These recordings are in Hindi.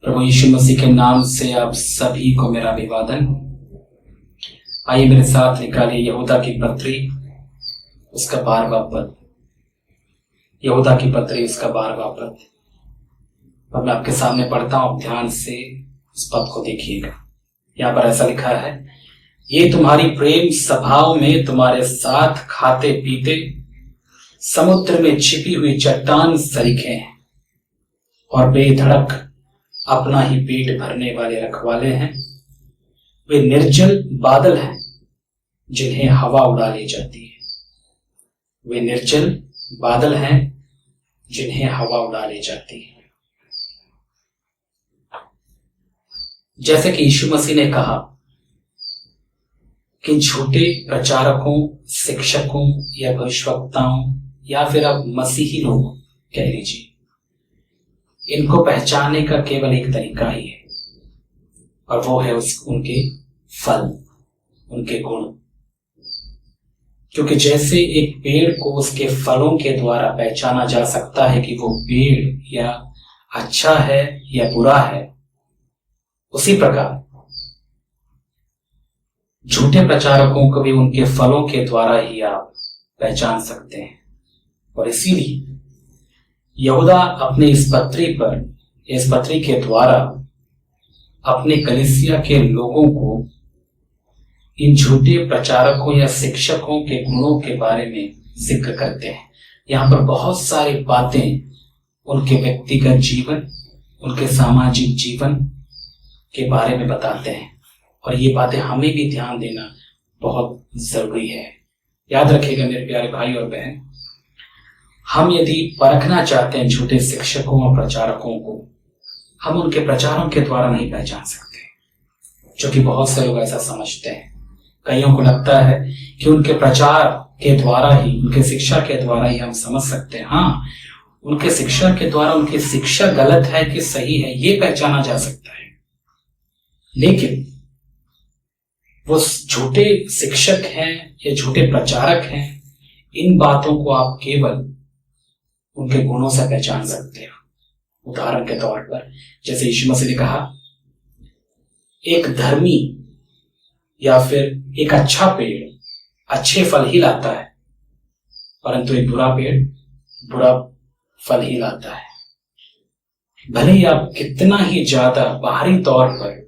प्रभु यीशु मसीह के नाम से आप सभी को मेरा अभिवादन। आइए मेरे साथ निकालिए यहूदा की पत्री उसका 12वां पद। यहूदा की पत्री उसका 12वां पद। अब मैं आपके सामने पढ़ता हूं, ध्यान से उस पद को देखिएगा। यहाँ पर ऐसा लिखा है, ये तुम्हारी प्रेम सभाओं में तुम्हारे साथ खाते पीते समुद्र में छिपी हुई चट्टान सरीखे हैं और बेधड़क अपना ही पेट भरने वाले रखवाले हैं। वे निर्जल बादल हैं जिन्हें हवा उड़ा ले जाती है। वे निर्जल बादल हैं जिन्हें हवा उड़ा ले जाती है। जैसे कि यीशु मसीह ने कहा कि झूठे प्रचारकों, शिक्षकों या भविष्यवक्ताओं या फिर अब मसीही लोग कह लीजिए, इनको पहचानने का केवल एक तरीका ही है और वो है उनके फल, उनके गुण। क्योंकि जैसे एक पेड़ को उसके फलों के द्वारा पहचाना जा सकता है कि वो पेड़ या अच्छा है या बुरा है, उसी प्रकार झूठे प्रचारकों को भी उनके फलों के द्वारा ही आप पहचान सकते हैं। और इसीलिए यहूदा अपने इस पत्री के द्वारा अपने कलीसिया के लोगों को इन झूठे प्रचारकों या शिक्षकों के गुणों के बारे में जिक्र करते हैं। यहाँ पर बहुत सारी बातें उनके व्यक्तिगत जीवन, उनके सामाजिक जीवन के बारे में बताते हैं और ये बातें हमें भी ध्यान देना बहुत जरूरी है। याद रखिएगा मेरे प्यारे भाई और बहन, हम यदि परखना चाहते हैं झूठे शिक्षकों और प्रचारकों को, हम उनके प्रचारों के द्वारा नहीं पहचान सकते, जो कि बहुत से लोग ऐसा समझते हैं। कईयों को लगता है कि उनके प्रचार के द्वारा ही, उनके शिक्षा के द्वारा ही हम समझ सकते हैं। हाँ, उनके शिक्षा के द्वारा उनकी शिक्षा गलत है कि सही है ये पहचाना जा सकता है, लेकिन वो झूठे शिक्षक हैं या झूठे प्रचारक हैं, इन बातों को आप केवल उनके गुणों से पहचान सकते हो। उदाहरण के तौर पर जैसे यीशु मसीह ने कहा, एक धर्मी या फिर एक अच्छा पेड़ अच्छे फल ही लाता है, परंतु एक बुरा पेड़ बुरा फल ही लाता है। भले ही आप कितना ही ज्यादा बाहरी तौर पर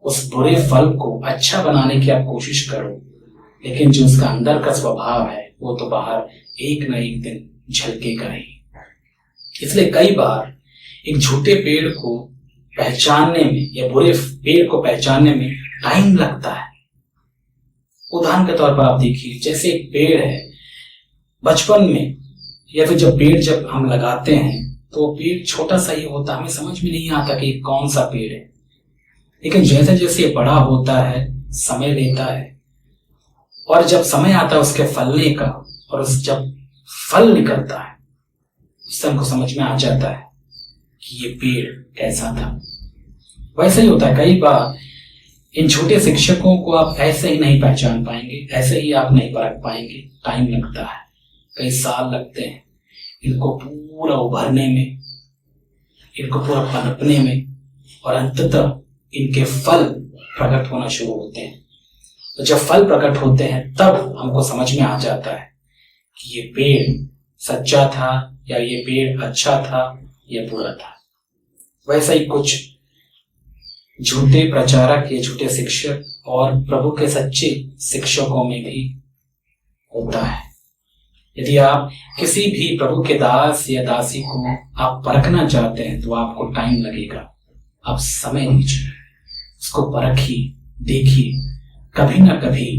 उस बुरे फल को अच्छा बनाने की आप कोशिश करो, लेकिन जो उसका अंदर का स्वभाव है वो तो बाहर एक न एक दिन झलकेगा ही। इसलिए कई बार एक झूठे पेड़ को पहचानने में या बुरे पेड़ को पहचानने में टाइम लगता है। उदाहरण के तौर पर आप देखिए, जैसे एक पेड़ है, बचपन में या फिर जब हम लगाते हैं तो पेड़ छोटा सा ही होता है, हमें समझ में नहीं आता कि कौन सा पेड़ है। लेकिन जैसे जैसे ये बड़ा होता है, समय लेता है, और जब समय आता है उसके फलने का और जब फल निकलता है, उससे हमको समझ में आ जाता है कि ये पेड़ कैसा था। वैसे ही होता है, कई बार इन छोटे शिक्षकों को आप ऐसे ही नहीं पहचान पाएंगे, ऐसे ही आप नहीं परख पाएंगे। टाइम लगता है, कई साल लगते हैं इनको पूरा उभरने में, इनको पूरा पनपने में, और अंततः इनके फल प्रकट होना शुरू होते हैं। तो जब फल प्रकट होते हैं तब हमको समझ में आ जाता है कि ये पेड़ सच्चा था या ये पेड़ अच्छा था या बुरा था। वैसा ही कुछ झूठे प्रचारक या झूठे शिक्षक और प्रभु के सच्चे शिक्षकों में भी होता है। यदि आप किसी भी प्रभु के दास या दासी को आप परखना चाहते हैं तो आपको टाइम लगेगा। आप समय लीजिए, उसको परखिए, देखिए, कभी ना कभी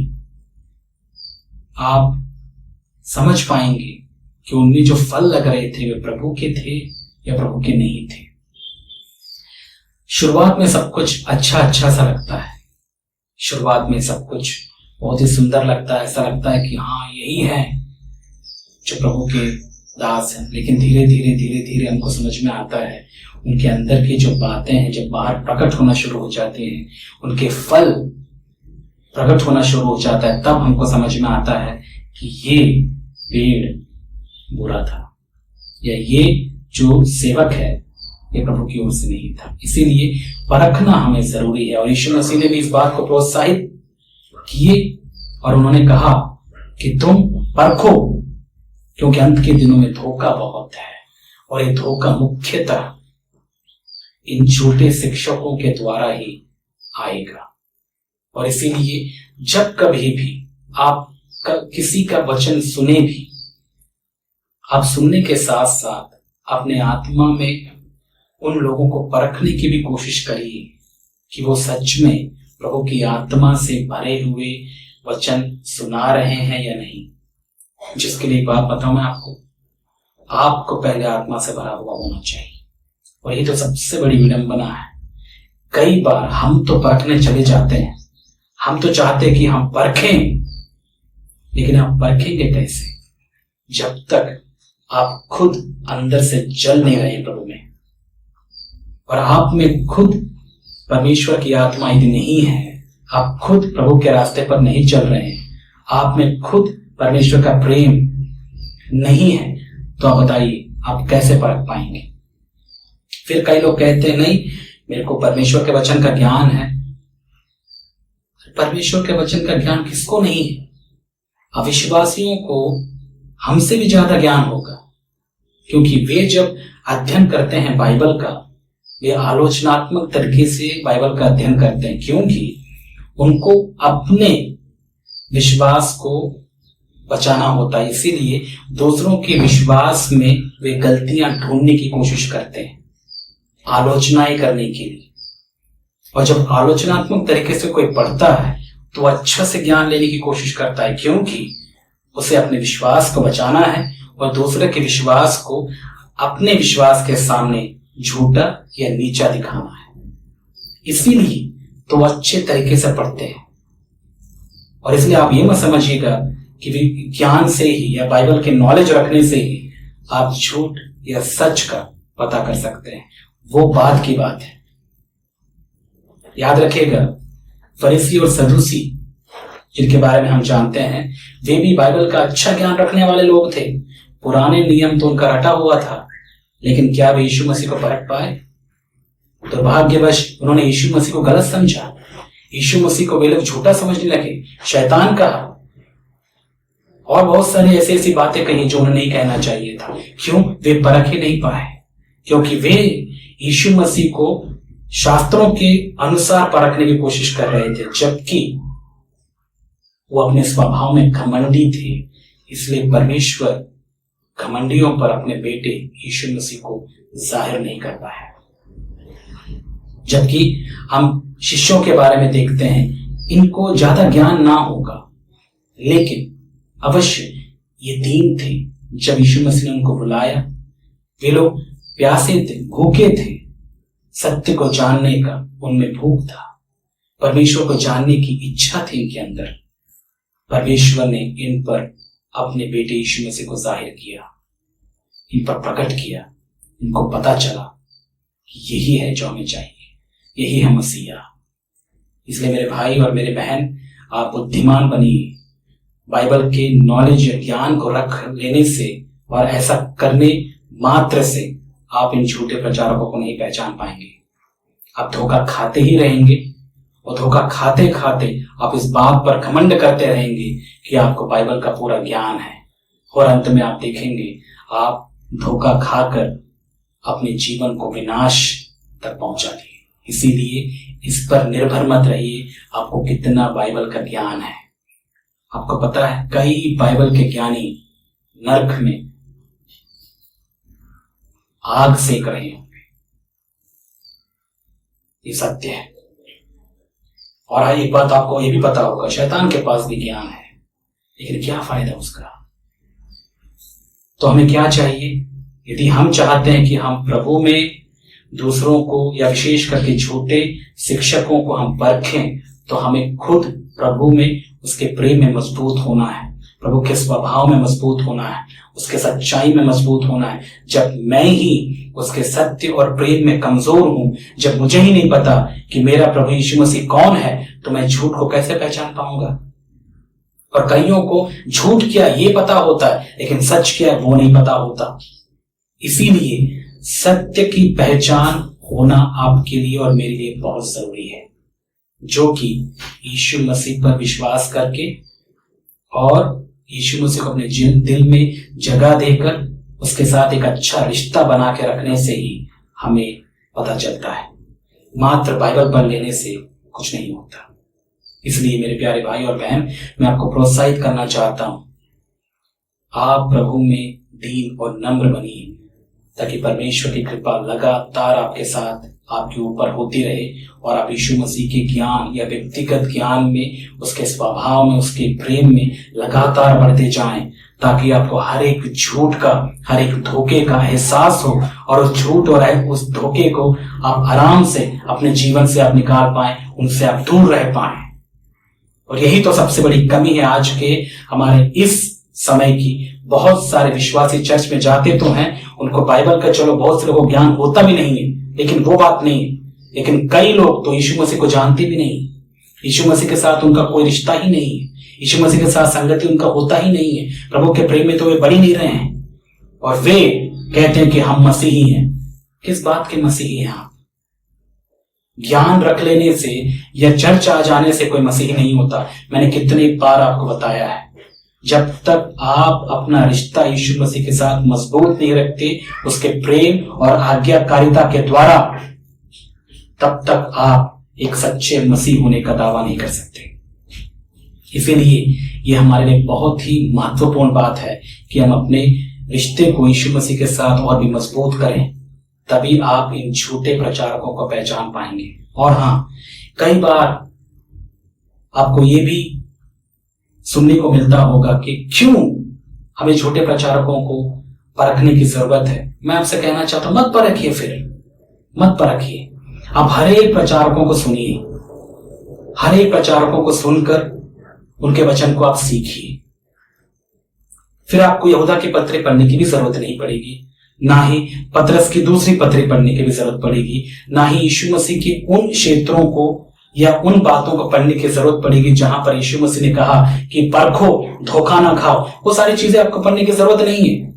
आप समझ पाएंगे कि उनमें जो फल लग रहे थे वे प्रभु के थे या प्रभु के नहीं थे। शुरुआत में सब कुछ अच्छा सा लगता है, शुरुआत में सब कुछ बहुत ही सुंदर लगता है, ऐसा लगता है कि हाँ यही है जो प्रभु के दास हैं। लेकिन धीरे धीरे हमको समझ में आता है उनके अंदर की जो बातें हैं जब बाहर प्रकट होना शुरू हो जाती हैं, उनके फल प्रकट होना शुरू हो जाता है, तब हमको समझ में आता है कि ये पेड़ बुरा था या ये जो सेवक है ये प्रभु की ओर से नहीं था। इसीलिए परखना हमें जरूरी है। और यीशु मसीह ने भी इस बात को प्रोत्साहित किए और उन्होंने कहा कि तुम परखो, क्योंकि अंत के दिनों में धोखा बहुत है और ये धोखा मुख्यतः इन झूठे शिक्षकों के द्वारा ही आएगा। और इसीलिए जब कभी भी आप किसी का वचन सुने भी, आप सुनने के साथ साथ अपने आत्मा में उन लोगों को परखने की भी कोशिश करिए कि वो सच में प्रभु की आत्मा से भरे हुए वचन सुना रहे हैं या नहीं। जिसके लिए एक बात बताऊं मैं आपको पहले आत्मा से भरा हुआ होना चाहिए। और ये तो सबसे बड़ी विडंबना है। कई बार हम तो परखने चले जाते हैं, हम तो चाहते हैं कि हम परखें, लेकिन आप परखेंगे कैसे जब तक आप खुद अंदर से जल नहीं रहे प्रभु में, और आप में खुद परमेश्वर की आत्मा यदि नहीं है, आप खुद प्रभु के रास्ते पर नहीं चल रहे हैं, आप में खुद परमेश्वर का प्रेम नहीं है, तो आप बताइए आप कैसे परख पाएंगे। फिर कई लोग कहते हैं नहीं, मेरे को परमेश्वर के वचन का ज्ञान है। परमेश्वर के वचन का ज्ञान किसको नहीं है? अविश्वासियों को हमसे भी ज्यादा ज्ञान होगा, क्योंकि वे जब अध्ययन करते हैं बाइबल का, वे आलोचनात्मक तरीके से बाइबल का अध्ययन करते हैं, क्योंकि उनको अपने विश्वास को बचाना होता है। इसीलिए दूसरों के विश्वास में वे गलतियां ढूंढने की कोशिश करते हैं, आलोचनाएं करने के लिए। और जब आलोचनात्मक तरीके से कोई पढ़ता है तो अच्छा से ज्ञान लेने की कोशिश करता है, क्योंकि उसे अपने विश्वास को बचाना है और दूसरे के विश्वास को अपने विश्वास के सामने झूठा या नीचा दिखाना है। इसीलिए तो वो अच्छे तरीके से पढ़ते हैं। और इसलिए आप ये मत समझिएगा कि ज्ञान से ही या बाइबल के नॉलेज रखने से ही आप झूठ या सच का पता कर सकते हैं। वो बात की बात है। याद रखिएगा, फरीसी और सदूसी जिनके बारे में हम जानते हैं, वे भी बाइबल का अच्छा ज्ञान रखने वाले लोग थे। पुराने नियम तो उनका रटा हुआ था, लेकिन क्या वे यीशु मसीह को परख पाए? दुर्भाग्यवश उन्होंने यीशु मसीह को गलत समझा। यीशु मसीह को वे लोग झूठा समझने लगे, शैतान कहा, और बहुत सारी ऐसी ऐसी बातें कही जो उन्हें नहीं कहना चाहिए था। क्यों? वे परख ही नहीं पाए, क्योंकि वे यीशु मसीह को शास्त्रों के अनुसार परखने की कोशिश कर रहे थे, जबकि वो अपने स्वभाव में घमंडी थे। इसलिए परमेश्वर घमंडियों पर अपने बेटे यीशु मसीह को जाहिर नहीं कर पाया। जबकि हम शिष्यों के बारे में देखते हैं, इनको ज्यादा ज्ञान ना होगा, लेकिन अवश्य ये दीन थे। जब यीशु मसीह ने उनको बुलाया, वे लोग प्यासे थे, भूखे थे, सत्य को जानने का उनमें भूख था, परमेश्वर को जानने की इच्छा थी इनके अंदर। परमेश्वर ने इन पर अपने बेटे यीशु मसीह को जाहिर किया, इन पर प्रकट किया। इनको पता चला कि यही है जो हमें चाहिए, यही है मसीहा। इसलिए मेरे भाई और मेरे बहन, आप बुद्धिमान बनिए। बाइबल के नॉलेज या ज्ञान को रख लेने से और ऐसा करने मात्र से आप इन झूठे प्रचारकों को नहीं पहचान पाएंगे। आप धोखा खाते ही रहेंगे, और धोखा खाते खाते आप इस बात पर घमंड करते रहेंगे कि आपको बाइबल का पूरा ज्ञान है, और अंत में आप देखेंगे आप धोखा खाकर अपने जीवन को विनाश तक पहुंचा दिए। इसीलिए इस पर निर्भर मत रहिए आपको कितना बाइबल का ज्ञान है। आपको पता है, कई बाइबल के ज्ञानी नरक में आग सेक रहे होंगे, ये सत्य है। और एक बात आपको ये भी पता होगा, शैतान के पास भी ज्ञान है, लेकिन क्या फायदा उसका? तो हमें क्या चाहिए? यदि हम चाहते हैं कि हम प्रभु में दूसरों को या विशेष करके झूठे शिक्षकों को हम परखें, तो हमें खुद प्रभु में, उसके प्रेम में मजबूत होना है, प्रभु के स्वभाव में मजबूत होना है, उसके सच्चाई में मजबूत होना है। जब मैं ही उसके सत्य और प्रेम में कमजोर हूं, जब मुझे ही नहीं पता कि मेरा प्रभु यीशु मसीह कौन है, तो मैं झूठ को कैसे पहचान पाऊंगा? और कईयों को झूठ क्या ये पता होता है, लेकिन सच क्या है वो नहीं पता होता। इसीलिए सत्य की पहचान होना आपके लिए और मेरे लिए बहुत जरूरी है, जो कि यीशु मसीह पर विश्वास करके और यीशु मसीह को अपने दिल में जगह देकर उसके साथ एक अच्छा रिश्ता बना के रखने से ही हमें पता चलता है। मात्र बाइबल पढ़ लेने से कुछ नहीं होता। इसलिए मेरे प्यारे भाई और बहन, मैं आपको प्रोत्साहित करना चाहता हूं, आप प्रभु में दीन और नम्र बनिए, ताकि परमेश्वर की कृपा लगातार आपके साथ आपके ऊपर होती रहे और आप यीशु मसीह के ज्ञान या व्यक्तिगत ज्ञान में, उसके स्वभाव में, उसके प्रेम में लगातार बढ़ते जाएं, ताकि आपको हर एक झूठ का, हर एक धोखे का एहसास हो और उस झूठ और उस धोखे को आप आराम से अपने जीवन से आप निकाल पाएं, उनसे आप दूर रह पाएं। और यही तो सबसे बड़ी कमी है आज के हमारे इस समय की। बहुत सारे विश्वासी चर्च में जाते तो हैं, उनको बाइबल का चलो बहुत से लोगों को ज्ञान होता भी नहीं है, लेकिन वो बात नहीं है। लेकिन कई लोग तो यीशु मसीह को जानते भी नहीं, यीशु मसीह के साथ उनका कोई रिश्ता ही नहीं है, यीशु मसीह के साथ संगति उनका होता ही नहीं है, प्रभु के प्रेम में तो वे बढ़ ही नहीं रहे हैं, और वे कहते हैं कि हम मसीही हैं। किस बात के मसीही हैं आप? ज्ञान रख लेने से या चर्च आ जाने से कोई मसीही नहीं होता। मैंने कितनी बार आपको बताया है, जब तक आप अपना रिश्ता यीशु मसीह के साथ मजबूत नहीं रखते उसके प्रेम और आज्ञाकारिता के द्वारा, तब तक आप एक सच्चे मसीह होने का दावा नहीं कर सकते। इसीलिए ये हमारे लिए बहुत ही महत्वपूर्ण बात है कि हम अपने रिश्ते को यीशु मसीह के साथ और भी मजबूत करें, तभी आप इन झूठे प्रचारकों को पहचान पाएंगे। और हाँ, कई बार आपको ये भी सुनने को मिलता होगा कि क्यों हमें झूठे प्रचारकों को परखने की जरूरत है। मैं आपसे कहना चाहता हूं, मत परखिए, फिर मत परखिए। आप हर एक प्रचारकों को सुनिए, हर एक प्रचारकों को सुनकर उनके वचन को आप सीखिए। फिर आपको यहूदा की पत्री पढ़ने की भी जरूरत नहीं पड़ेगी, ना ही पतरस की दूसरी पत्री पढ़ने की भी जरूरत पड़ेगी, ना ही यीशु मसीह के उन क्षेत्रों को या उन बातों को पढ़ने की जरूरत पड़ेगी जहां पर यीशु मसीह ने कहा कि परखो, धोखा ना खाओ। वो सारी चीजें आपको पढ़ने की जरूरत नहीं है।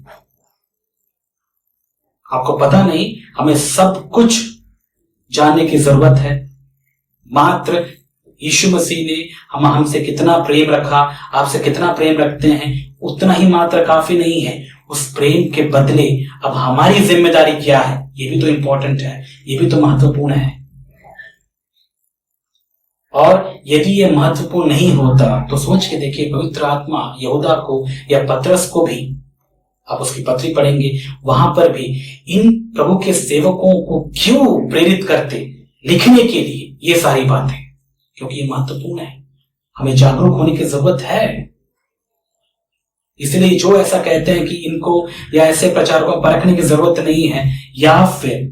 आपको पता नहीं, हमें सब कुछ जानने की जरूरत है। मात्र यीशु मसीह ने हमसे कितना प्रेम रखा, आपसे कितना प्रेम रखते हैं, उतना ही मात्र काफी नहीं है। उस प्रेम के बदले अब हमारी जिम्मेदारी क्या है, ये भी तो इंपॉर्टेंट है, ये भी तो महत्वपूर्ण है। और यदि ये महत्वपूर्ण नहीं होता तो सोच के देखिए, पवित्र आत्मा यहूदा को या पतरस को भी, आप उसकी पत्री पढ़ेंगे, वहां पर भी इन प्रभु के सेवकों को क्यों प्रेरित करते लिखने के लिए ये सारी बातें, क्योंकि ये महत्वपूर्ण है, हमें जागरूक होने की जरूरत है। इसलिए जो ऐसा कहते हैं कि इनको या ऐसे प्रचारकों को परखने की जरूरत नहीं है, या फिर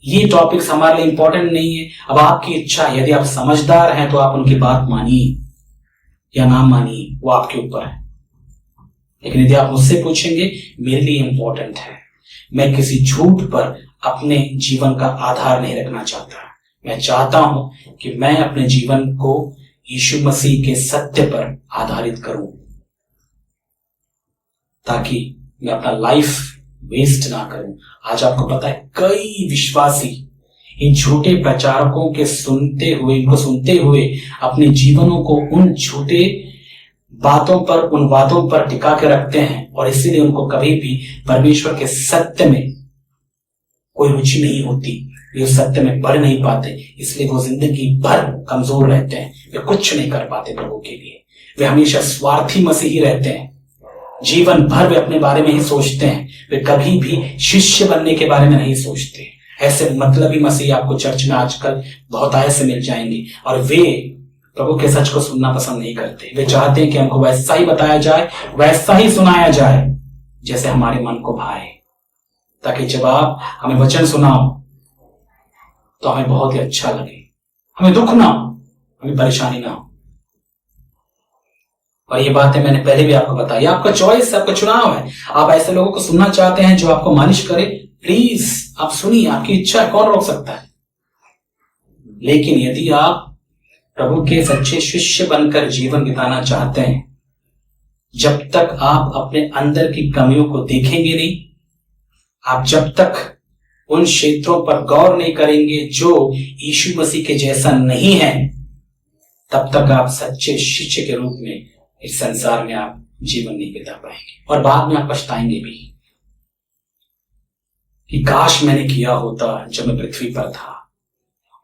ये टॉपिक्स हमारे लिए इंपॉर्टेंट नहीं है, अब आपकी इच्छा, यदि आप समझदार हैं तो आप उनकी बात मानिए या ना मानिए, वो आपके ऊपर है। लेकिन यदि आप मुझसे पूछेंगे, मेरे लिए इंपॉर्टेंट है। मैं किसी झूठ पर अपने जीवन का आधार नहीं रखना चाहता। मैं चाहता हूं कि मैं अपने जीवन को यीशु मसीह के सत्य पर आधारित करूं, ताकि मैं अपना लाइफ वेस्ट ना करूं। आज आपको पता है, कई विश्वासी इन झूठे प्रचारकों के इनको सुनते हुए अपने जीवनों को उन झूठे बातों पर, उन बातों पर टिका के रखते हैं, और इसीलिए उनको कभी भी परमेश्वर के सत्य में कोई रुचि नहीं होती, वे उस सत्य में बढ़ नहीं पाते। इसलिए वो जिंदगी भर कमजोर रहते हैं, वे कुछ नहीं कर पाते प्रभु के लिए। वे हमेशा स्वार्थी मसीही रहते हैं, जीवन भर वे अपने बारे में ही सोचते हैं, वे कभी भी शिष्य बनने के बारे में नहीं सोचते। ऐसे मतलबी मसीह आपको चर्च में आजकल बहुत आए से मिल जाएंगे, और वे प्रभु के सच को सुनना पसंद नहीं करते। वे चाहते हैं कि हमको वैसा ही बताया जाए, वैसा ही सुनाया जाए जैसे हमारे मन को भाए, ताकि जब आप हमें वचन सुनाओ तो हमें बहुत ही अच्छा लगे, हमें दुख ना हो, हमें परेशानी ना हो। और ये बातें मैंने पहले भी आपको बताई। आपका चॉइस, आपका चुनाव है। आप ऐसे लोगों को सुनना चाहते हैं जो आपको मालिश करे, प्लीज आप सुनिए, आपकी इच्छा है, कौन रोक सकता है। लेकिन यदि आप प्रभु के सच्चे शिष्य बनकर जीवन बिताना चाहते हैं, जब तक आप अपने अंदर की कमियों को देखेंगे नहीं, आप जब तक उन क्षेत्रों पर गौर नहीं करेंगे जो यीशु मसीह के जैसा नहीं है, तब तक आप सच्चे शिष्य के रूप में इस संसार में आप जीवन नहीं बिता पाएंगे और बाद में आप पछताएंगे भी कि काश मैंने किया होता जब मैं पृथ्वी पर था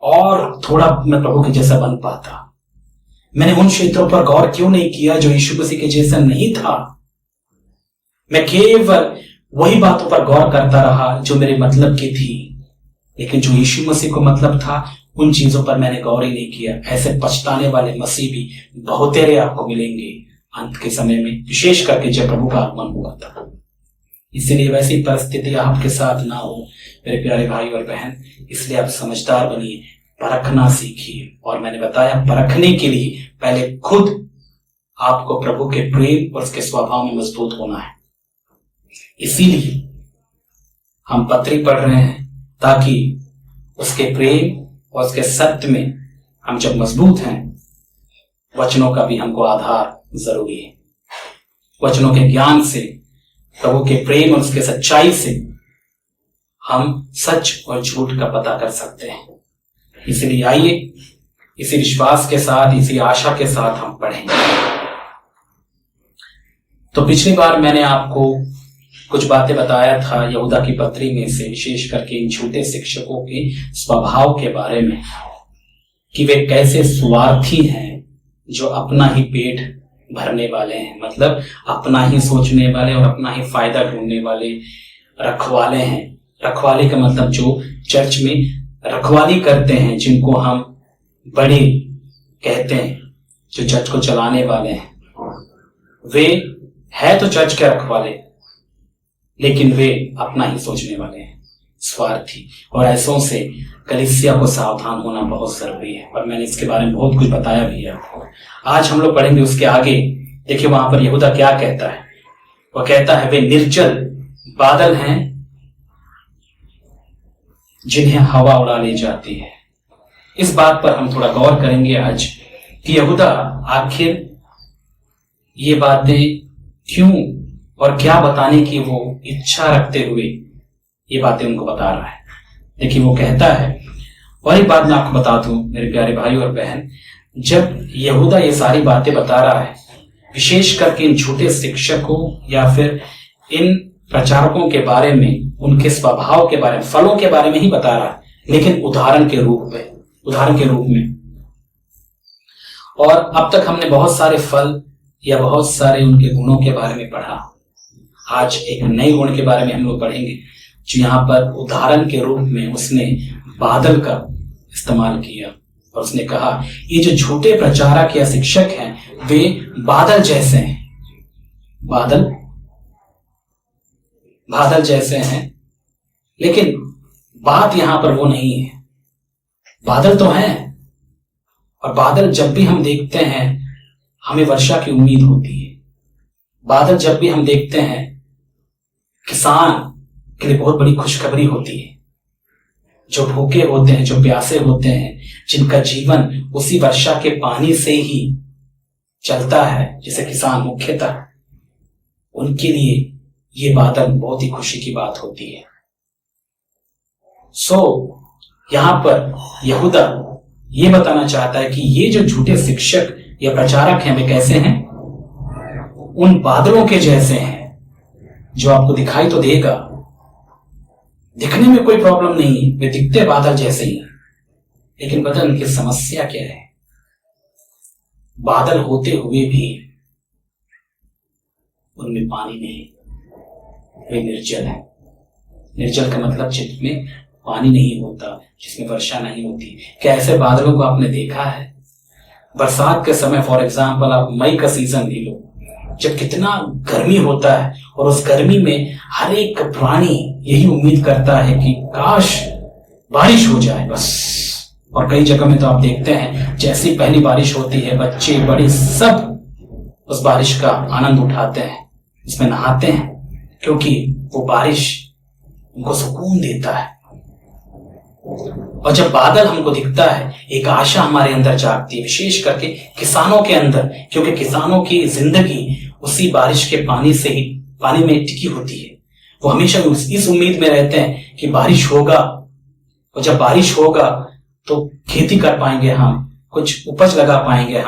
और थोड़ा मैं प्रभु के जैसा बन पाता। मैंने उन क्षेत्रों पर गौर क्यों नहीं किया जो यीशु मसीह के जैसा नहीं था। मैं केवल वही बातों पर गौर करता रहा जो मेरे मतलब की थी, लेकिन जो यीशु मसीह को मतलब था उन चीजों पर मैंने गौर ही नहीं किया। ऐसे पछताने वाले मसीह भी बहुतेरे आपको मिलेंगे अंत के समय में, विशेष करके जब प्रभु का आगमन हुआ था। इसलिए वैसी परिस्थिति आपके साथ ना हो मेरे प्यारे भाई और बहन, इसलिए आप समझदार बनिए, परखना सीखिए। और मैंने बताया परखने के लिए पहले खुद आपको प्रभु के प्रेम और उसके स्वभाव में मजबूत होना है। इसीलिए हम पत्री पढ़ रहे हैं ताकि उसके प्रेम और उसके सत्य में हम जब मजबूत हैं, वचनों का भी हमको आधार जरूरी है। वचनों के ज्ञान से, प्रभु के प्रेम और उसके सच्चाई से हम सच और झूठ का पता कर सकते हैं। इसलिए आइए इसी विश्वास के साथ, इसी आशा के साथ हम पढ़ेंगे। तो पिछली बार मैंने आपको कुछ बातें बताया था यहूदा की पत्री में से, विशेष करके इन झूठे शिक्षकों के स्वभाव के बारे में, कि वे कैसे स्वार्थी हैं, जो अपना ही पेट भरने वाले हैं, मतलब अपना ही सोचने वाले और अपना ही फायदा ढूंढने वाले रखवाले हैं। रखवाले का मतलब जो चर्च में रखवाली करते हैं, जिनको हम बड़े कहते हैं, जो चर्च को चलाने वाले हैं, वे है तो चर्च के रखवाले, लेकिन वे अपना ही सोचने वाले हैं, स्वार्थी। और ऐसों से कलीसिया को सावधान होना बहुत जरूरी है, और मैंने इसके बारे में बहुत कुछ बताया भी है आपको। आज हम लोग पढ़ेंगे उसके आगे। देखिए वहां पर यहूदा क्या कहता है। वह कहता है वे निर्जल बादल हैं जिन्हें हवा उड़ा ले जाती है। इस बात पर हम थोड़ा गौर करेंगे आज कि यहूदा आखिर ये बातें क्यों और क्या बताने की वो इच्छा रखते हुए ये बातें उनको बता रहा है। देखिए वो कहता है, और एक बात मैं आपको बता दूं मेरे प्यारे भाई और बहन, जब यहूदा ये सारी बातें बता रहा है, विशेष करके इन झूठे शिक्षकों या फिर इन प्रचारकों के बारे में, उनके स्वभाव के बारे में, फलों के बारे में ही बता रहा है, लेकिन उदाहरण के रूप में। और अब तक हमने बहुत सारे फल या बहुत सारे उनके गुणों के बारे में पढ़ा। आज एक नए गुण के बारे में हम लोग पढ़ेंगे, जो यहाँ पर उदाहरण के रूप में उसने बादल का इस्तेमाल किया, और उसने कहा ये जो झूठे प्रचारक या शिक्षक हैं वे बादल जैसे हैं। बादल जैसे हैं, लेकिन बात यहां पर वो नहीं है। बादल तो हैं, और बादल जब भी हम देखते हैं हमें वर्षा की उम्मीद होती है। बादल जब भी हम देखते हैं किसान के लिए बहुत बड़ी खुशखबरी होती है। जो भूखे होते हैं, जो प्यासे होते हैं, जिनका जीवन उसी वर्षा के पानी से ही चलता है, जैसे किसान मुख्यतः, उनके लिए ये बादल बहुत ही खुशी की बात होती है। यहां पर यहूदा ये बताना चाहता है कि ये जो झूठे शिक्षक या प्रचारक हैं वे कैसे हैं, उन बादलों के जैसे हैं, जो आपको दिखाई तो देगा, दिखने में कोई प्रॉब्लम नहीं है, वे दिखते बादल जैसे ही, लेकिन पता उनकी समस्या क्या है। बादल होते हुए भी उनमें पानी नहीं, वे निर्जल है। निर्जल का मतलब जिसमें पानी नहीं होता, जिसमें वर्षा नहीं होती। क्या ऐसे बादलों को आपने देखा है? बरसात के समय फॉर एग्जाम्पल आप मई का सीजन ले लो, जब कितना गर्मी होता है, और उस गर्मी में हर एक प्राणी यही उम्मीद करता है कि काश बारिश हो जाए बस। और कई जगह में तो आप देखते हैं जैसी पहली बारिश होती है, बच्चे बड़े सब उस बारिश का आनंद उठाते हैं, उसमें नहाते हैं, क्योंकि वो बारिश उनको सुकून देता है। और जब बादल हमको दिखता है, एक आशा हमारे अंदर जागती है, विशेष करके किसानों के अंदर, क्योंकि किसानों की जिंदगी उसी बारिश के पानी से ही, पानी में टिकी होती है। वो हमेशा इस उम्मीद में रहते हैं कि बारिश होगा, और जब बारिश होगा तो खेती कर पाएंगे, हम कुछ उपज लगा पाएंगे,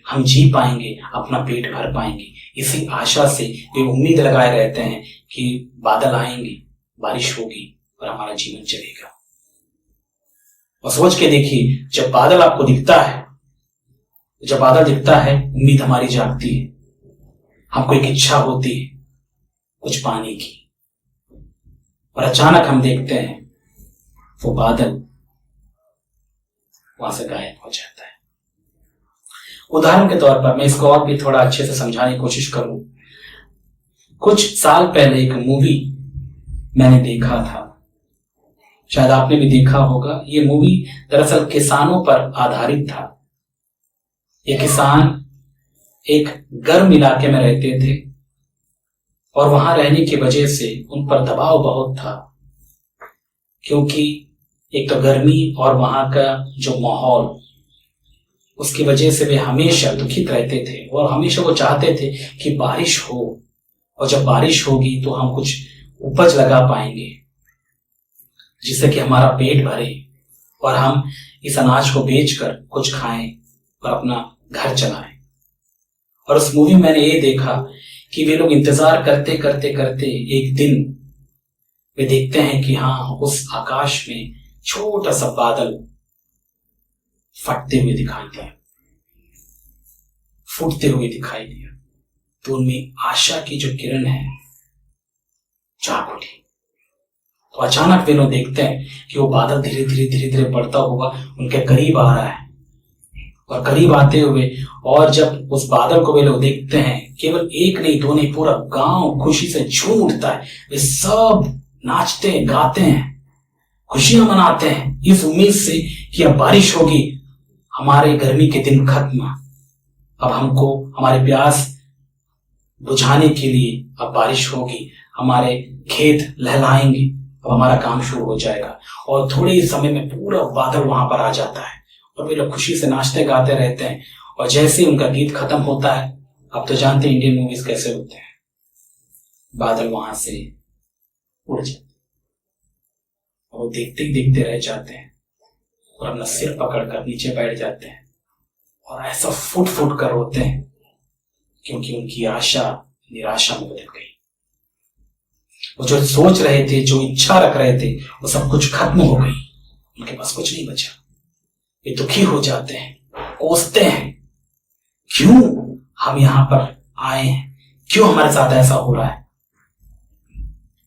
हम जी पाएंगे, अपना पेट भर पाएंगे। इसी आशा से वे उम्मीद लगाए रहते हैं कि बादल आएंगे, बारिश होगी और हमारा जीवन चलेगा। और सोच के देखिए, जब बादल आपको दिखता है, उम्मीद हमारी जागती है, हमको एक इच्छा होती है कुछ पाने की, और अचानक हम देखते हैं वो बादल वहां से गायब हो जाता है। उदाहरण के तौर पर मैं इसको और भी थोड़ा अच्छे से समझाने की कोशिश करूं। कुछ साल पहले एक मूवी मैंने देखा था, शायद आपने भी देखा होगा। ये मूवी दरअसल किसानों पर आधारित था। ये किसान एक गर्म इलाके में रहते थे और वहां रहने की वजह से उन पर दबाव बहुत था, क्योंकि एक तो गर्मी और वहां का जो माहौल, उसकी वजह से वे हमेशा दुखित रहते थे और हमेशा वो चाहते थे कि बारिश हो, और जब बारिश होगी तो हम कुछ उपज लगा पाएंगे जिससे कि हमारा पेट भरे और हम इस अनाज को बेचकर कुछ खाएं और अपना घर चलाएं। और उस मूवी में मैंने ये देखा कि वे लोग इंतजार करते करते करते एक दिन वे देखते हैं कि हाँ, उस आकाश में छोटा सा बादल फटते हुए दिखाई दिया, फूटते हुए दिखाई दिया। तो उनमें आशा की जो किरण है जाग उठी। तो अचानक वे लोग देखते हैं कि वो बादल धीरे धीरे धीरे धीरे बढ़ता हुआ उनके करीब आ रहा है, और करीब आते हुए, और जब उस बादल को वे लोग देखते हैं, केवल एक नहीं, दो नहीं, पूरा गांव खुशी से झूम उठता है। वे सब नाचते हैं, गाते हैं, खुशियां मनाते हैं इस उम्मीद से कि अब बारिश होगी, हमारे गर्मी के दिन खत्म, अब हमको हमारे प्यास बुझाने के लिए अब बारिश होगी, हमारे खेत लहलाएंगे, अब हमारा काम शुरू हो जाएगा। और थोड़े ही समय में पूरा बादल वहां पर आ जाता है और वे लोग खुशी से नाचते गाते रहते हैं। और जैसे ही उनका गीत खत्म होता है, आप तो जानते हैं इंडियन मूवीज कैसे होते हैं, बादल वहां से उड़ जाते हैं और वो देखते ही देखते रह जाते हैं और अपना सिर पकड़कर नीचे बैठ जाते हैं और ऐसा फुट फुट कर रोते हैं, क्योंकि उनकी आशा निराशा में बदल गई। वो जो सोच रहे थे, जो इच्छा रख रहे थे, वो सब कुछ खत्म हो गई, उनके पास कुछ नहीं बचा। वे दुखी हो जाते हैं, कोसते हैं, क्यों हम यहां पर आए हैं, क्यों हमारे साथ ऐसा हो रहा है।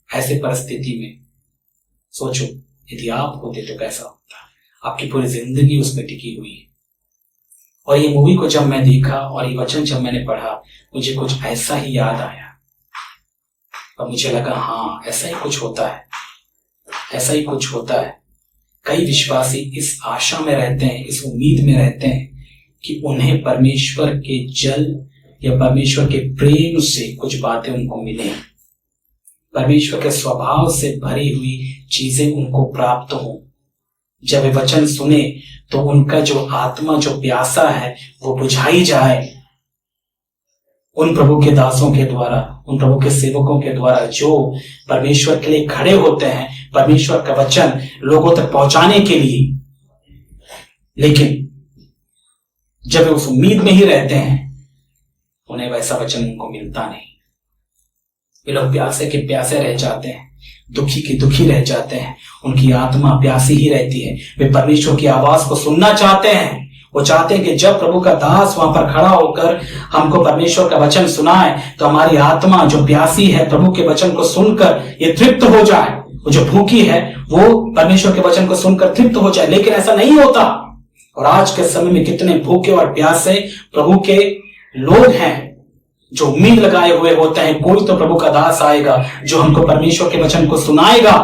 ऐसे परिस्थिति में सोचो, यदि आप होते तो कैसा होता। आपकी पूरी जिंदगी उस पर टिकी हुई है। और ये मूवी को जब मैं देखा और ये वचन जब मैंने पढ़ा, मुझे कुछ ऐसा ही याद आया और मुझे लगा, हाँ, ऐसा ही कुछ होता है, ऐसा ही कुछ होता है। कई विश्वासी इस आशा में रहते हैं, इस उम्मीद में रहते हैं कि उन्हें परमेश्वर के जल या परमेश्वर के प्रेम से कुछ बातें उनको मिले, परमेश्वर के स्वभाव से भरी हुई चीजें उनको प्राप्त हो। जब वे वचन सुने तो उनका जो आत्मा जो प्यासा है वो बुझाई जाए उन प्रभु के दासों के द्वारा, उन प्रभु के सेवकों के द्वारा जो परमेश्वर के लिए खड़े होते हैं, परमेश्वर का वचन लोगों तक पहुंचाने के लिए। लेकिन जब वे उस उम्मीद में ही रहते हैं, उन्हें वैसा वचन उनको मिलता नहीं। वे लोग प्यासे के प्यासे रह जाते हैं, दुखी के दुखी रह जाते हैं, उनकी आत्मा प्यासी ही रहती है। वे परमेश्वर की आवाज को सुनना चाहते हैं। वो चाहते हैं कि जब प्रभु का दास वहां पर खड़ा होकर हमको परमेश्वर का वचन सुनाए तो हमारी आत्मा जो प्यासी है प्रभु के वचन को सुनकर ये तृप्त हो जाए। वो जो भूखी है वो परमेश्वर के वचन को सुनकर तृप्त हो जाए। लेकिन ऐसा नहीं होता। और आज के समय में कितने भूखे और प्यासे प्रभु के लोग हैं जो उम्मीद लगाए हुए होते हैं, कोई तो प्रभु का दास आएगा जो हमको परमेश्वर के वचन को सुनाएगा।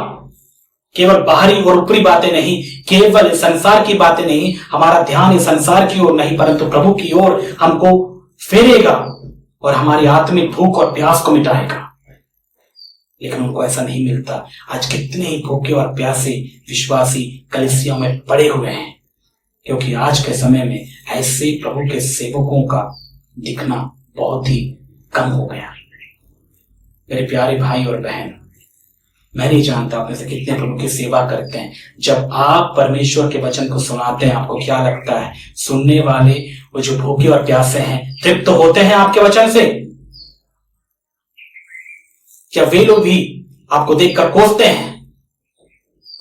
केवल बाहरी और ऊपरी बातें नहीं, केवल संसार की बातें नहीं, हमारा ध्यान इस संसार की ओर नहीं परंतु प्रभु की ओर हमको फेरेगा और हमारी आत्मिक भूख और प्यास को मिटाएगा। लेकिन उनको ऐसा नहीं मिलता। आज कितने ही भूखे और प्यासे विश्वासी कलीसिया में पड़े हुए हैं, क्योंकि आज के समय में ऐसे प्रभु के सेवकों का दिखना बहुत ही कम हो गया। मेरे प्यारे भाई और बहन, मैं नहीं जानता आप में से कितने प्रभु की सेवा करते हैं। जब आप परमेश्वर के वचन को सुनाते हैं, आपको क्या लगता है सुनने वाले वो जो भूखे और प्यासे हैं तृप्त तो होते हैं आपके वचन से? क्या वे लोग भी आपको देखकर कोसते हैं?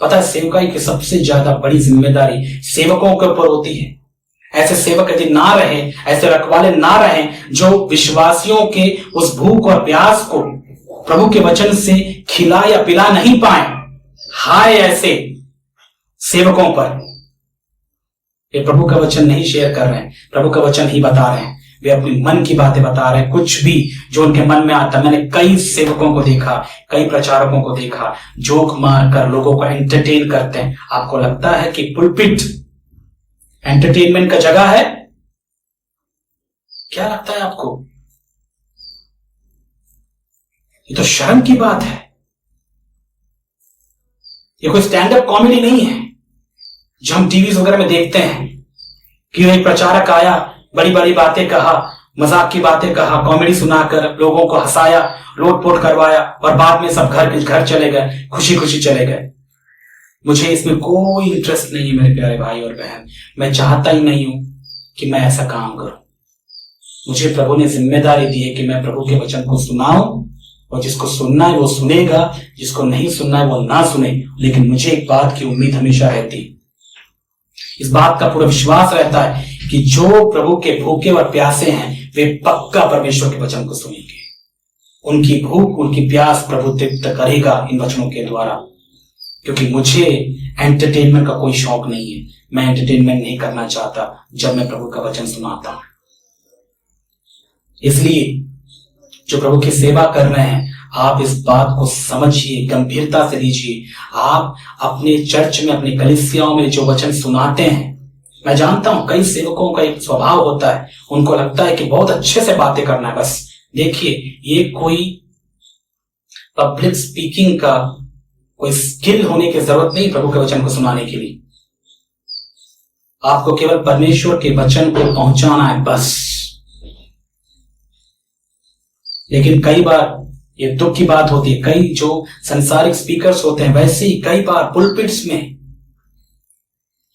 पता है, सेवकाई की सबसे ज्यादा बड़ी जिम्मेदारी सेवकों के ऊपर होती है। ऐसे सेवक यदि ना रहे, ऐसे रखवाले ना रहे जो विश्वासियों के उस भूख और प्यास को प्रभु के वचन से खिला या पिला नहीं पाए, हाय ऐसे सेवकों पर। वे प्रभु का वचन नहीं शेयर कर रहे हैं, प्रभु का वचन ही बता रहे हैं, वे अपनी मन की बातें बता रहे हैं, कुछ भी जो उनके मन में आता। मैंने कई सेवकों को देखा, कई प्रचारकों को देखा, जोक मारकर लोगों को एंटरटेन करते हैं। आपको लगता है कि पुलपिट एंटरटेनमेंट का जगह है? क्या लगता है आपको? ये तो शर्म की बात है। ये कोई स्टैंड अप कॉमेडी नहीं है जो हम टीवी वगैरह में देखते हैं कि एक प्रचारक आया, बड़ी बड़ी बातें कहा, मजाक की बातें कहा, कॉमेडी सुनाकर लोगों को हंसाया, लोटपोट करवाया और बाद में सब घर चले गए, खुशी खुशी चले गए। मुझे इसमें कोई इंटरेस्ट नहीं है मेरे प्यारे भाई और बहन। मैं चाहता ही नहीं हूं कि मैं ऐसा काम करूं। मुझे प्रभु ने जिम्मेदारी दी है कि मैं प्रभु के वचन को सुनाऊं, और जिसको सुनना है वो सुनेगा, जिसको नहीं सुनना है वो ना सुने। लेकिन मुझे एक बात की उम्मीद हमेशा रहती, इस बात का पूरा विश्वास रहता है कि जो प्रभु के भूखे और प्यासे हैं वे पक्का परमेश्वर के वचन को सुनेंगे। उनकी भूख, उनकी प्यास प्रभु तृप्त करेगा इन वचनों के द्वारा। क्योंकि मुझे एंटरटेनमेंट का कोई शौक नहीं है, मैं एंटरटेनमेंट नहीं करना चाहता जब मैं प्रभु का वचन सुनाता हूं। इसलिए जो प्रभु की सेवा कर रहे हैं, आप इस बात को समझिए, गंभीरता से लीजिए। आप अपने चर्च में, अपने कलीसियाओं में जो वचन सुनाते हैं, मैं जानता हूं कई सेवकों का एक स्वभाव होता है, उनको लगता है कि बहुत अच्छे से बातें करना है। बस देखिए, ये कोई पब्लिक स्पीकिंग का कोई स्किल होने की जरूरत नहीं प्रभु के वचन को सुनाने के लिए। आपको केवल परमेश्वर के वचन को पहुंचाना है, बस। लेकिन कई बार ये दुख की बात होती है, कई जो संसारिक स्पीकर्स होते हैं वैसे ही कई बार पुलपिट्स में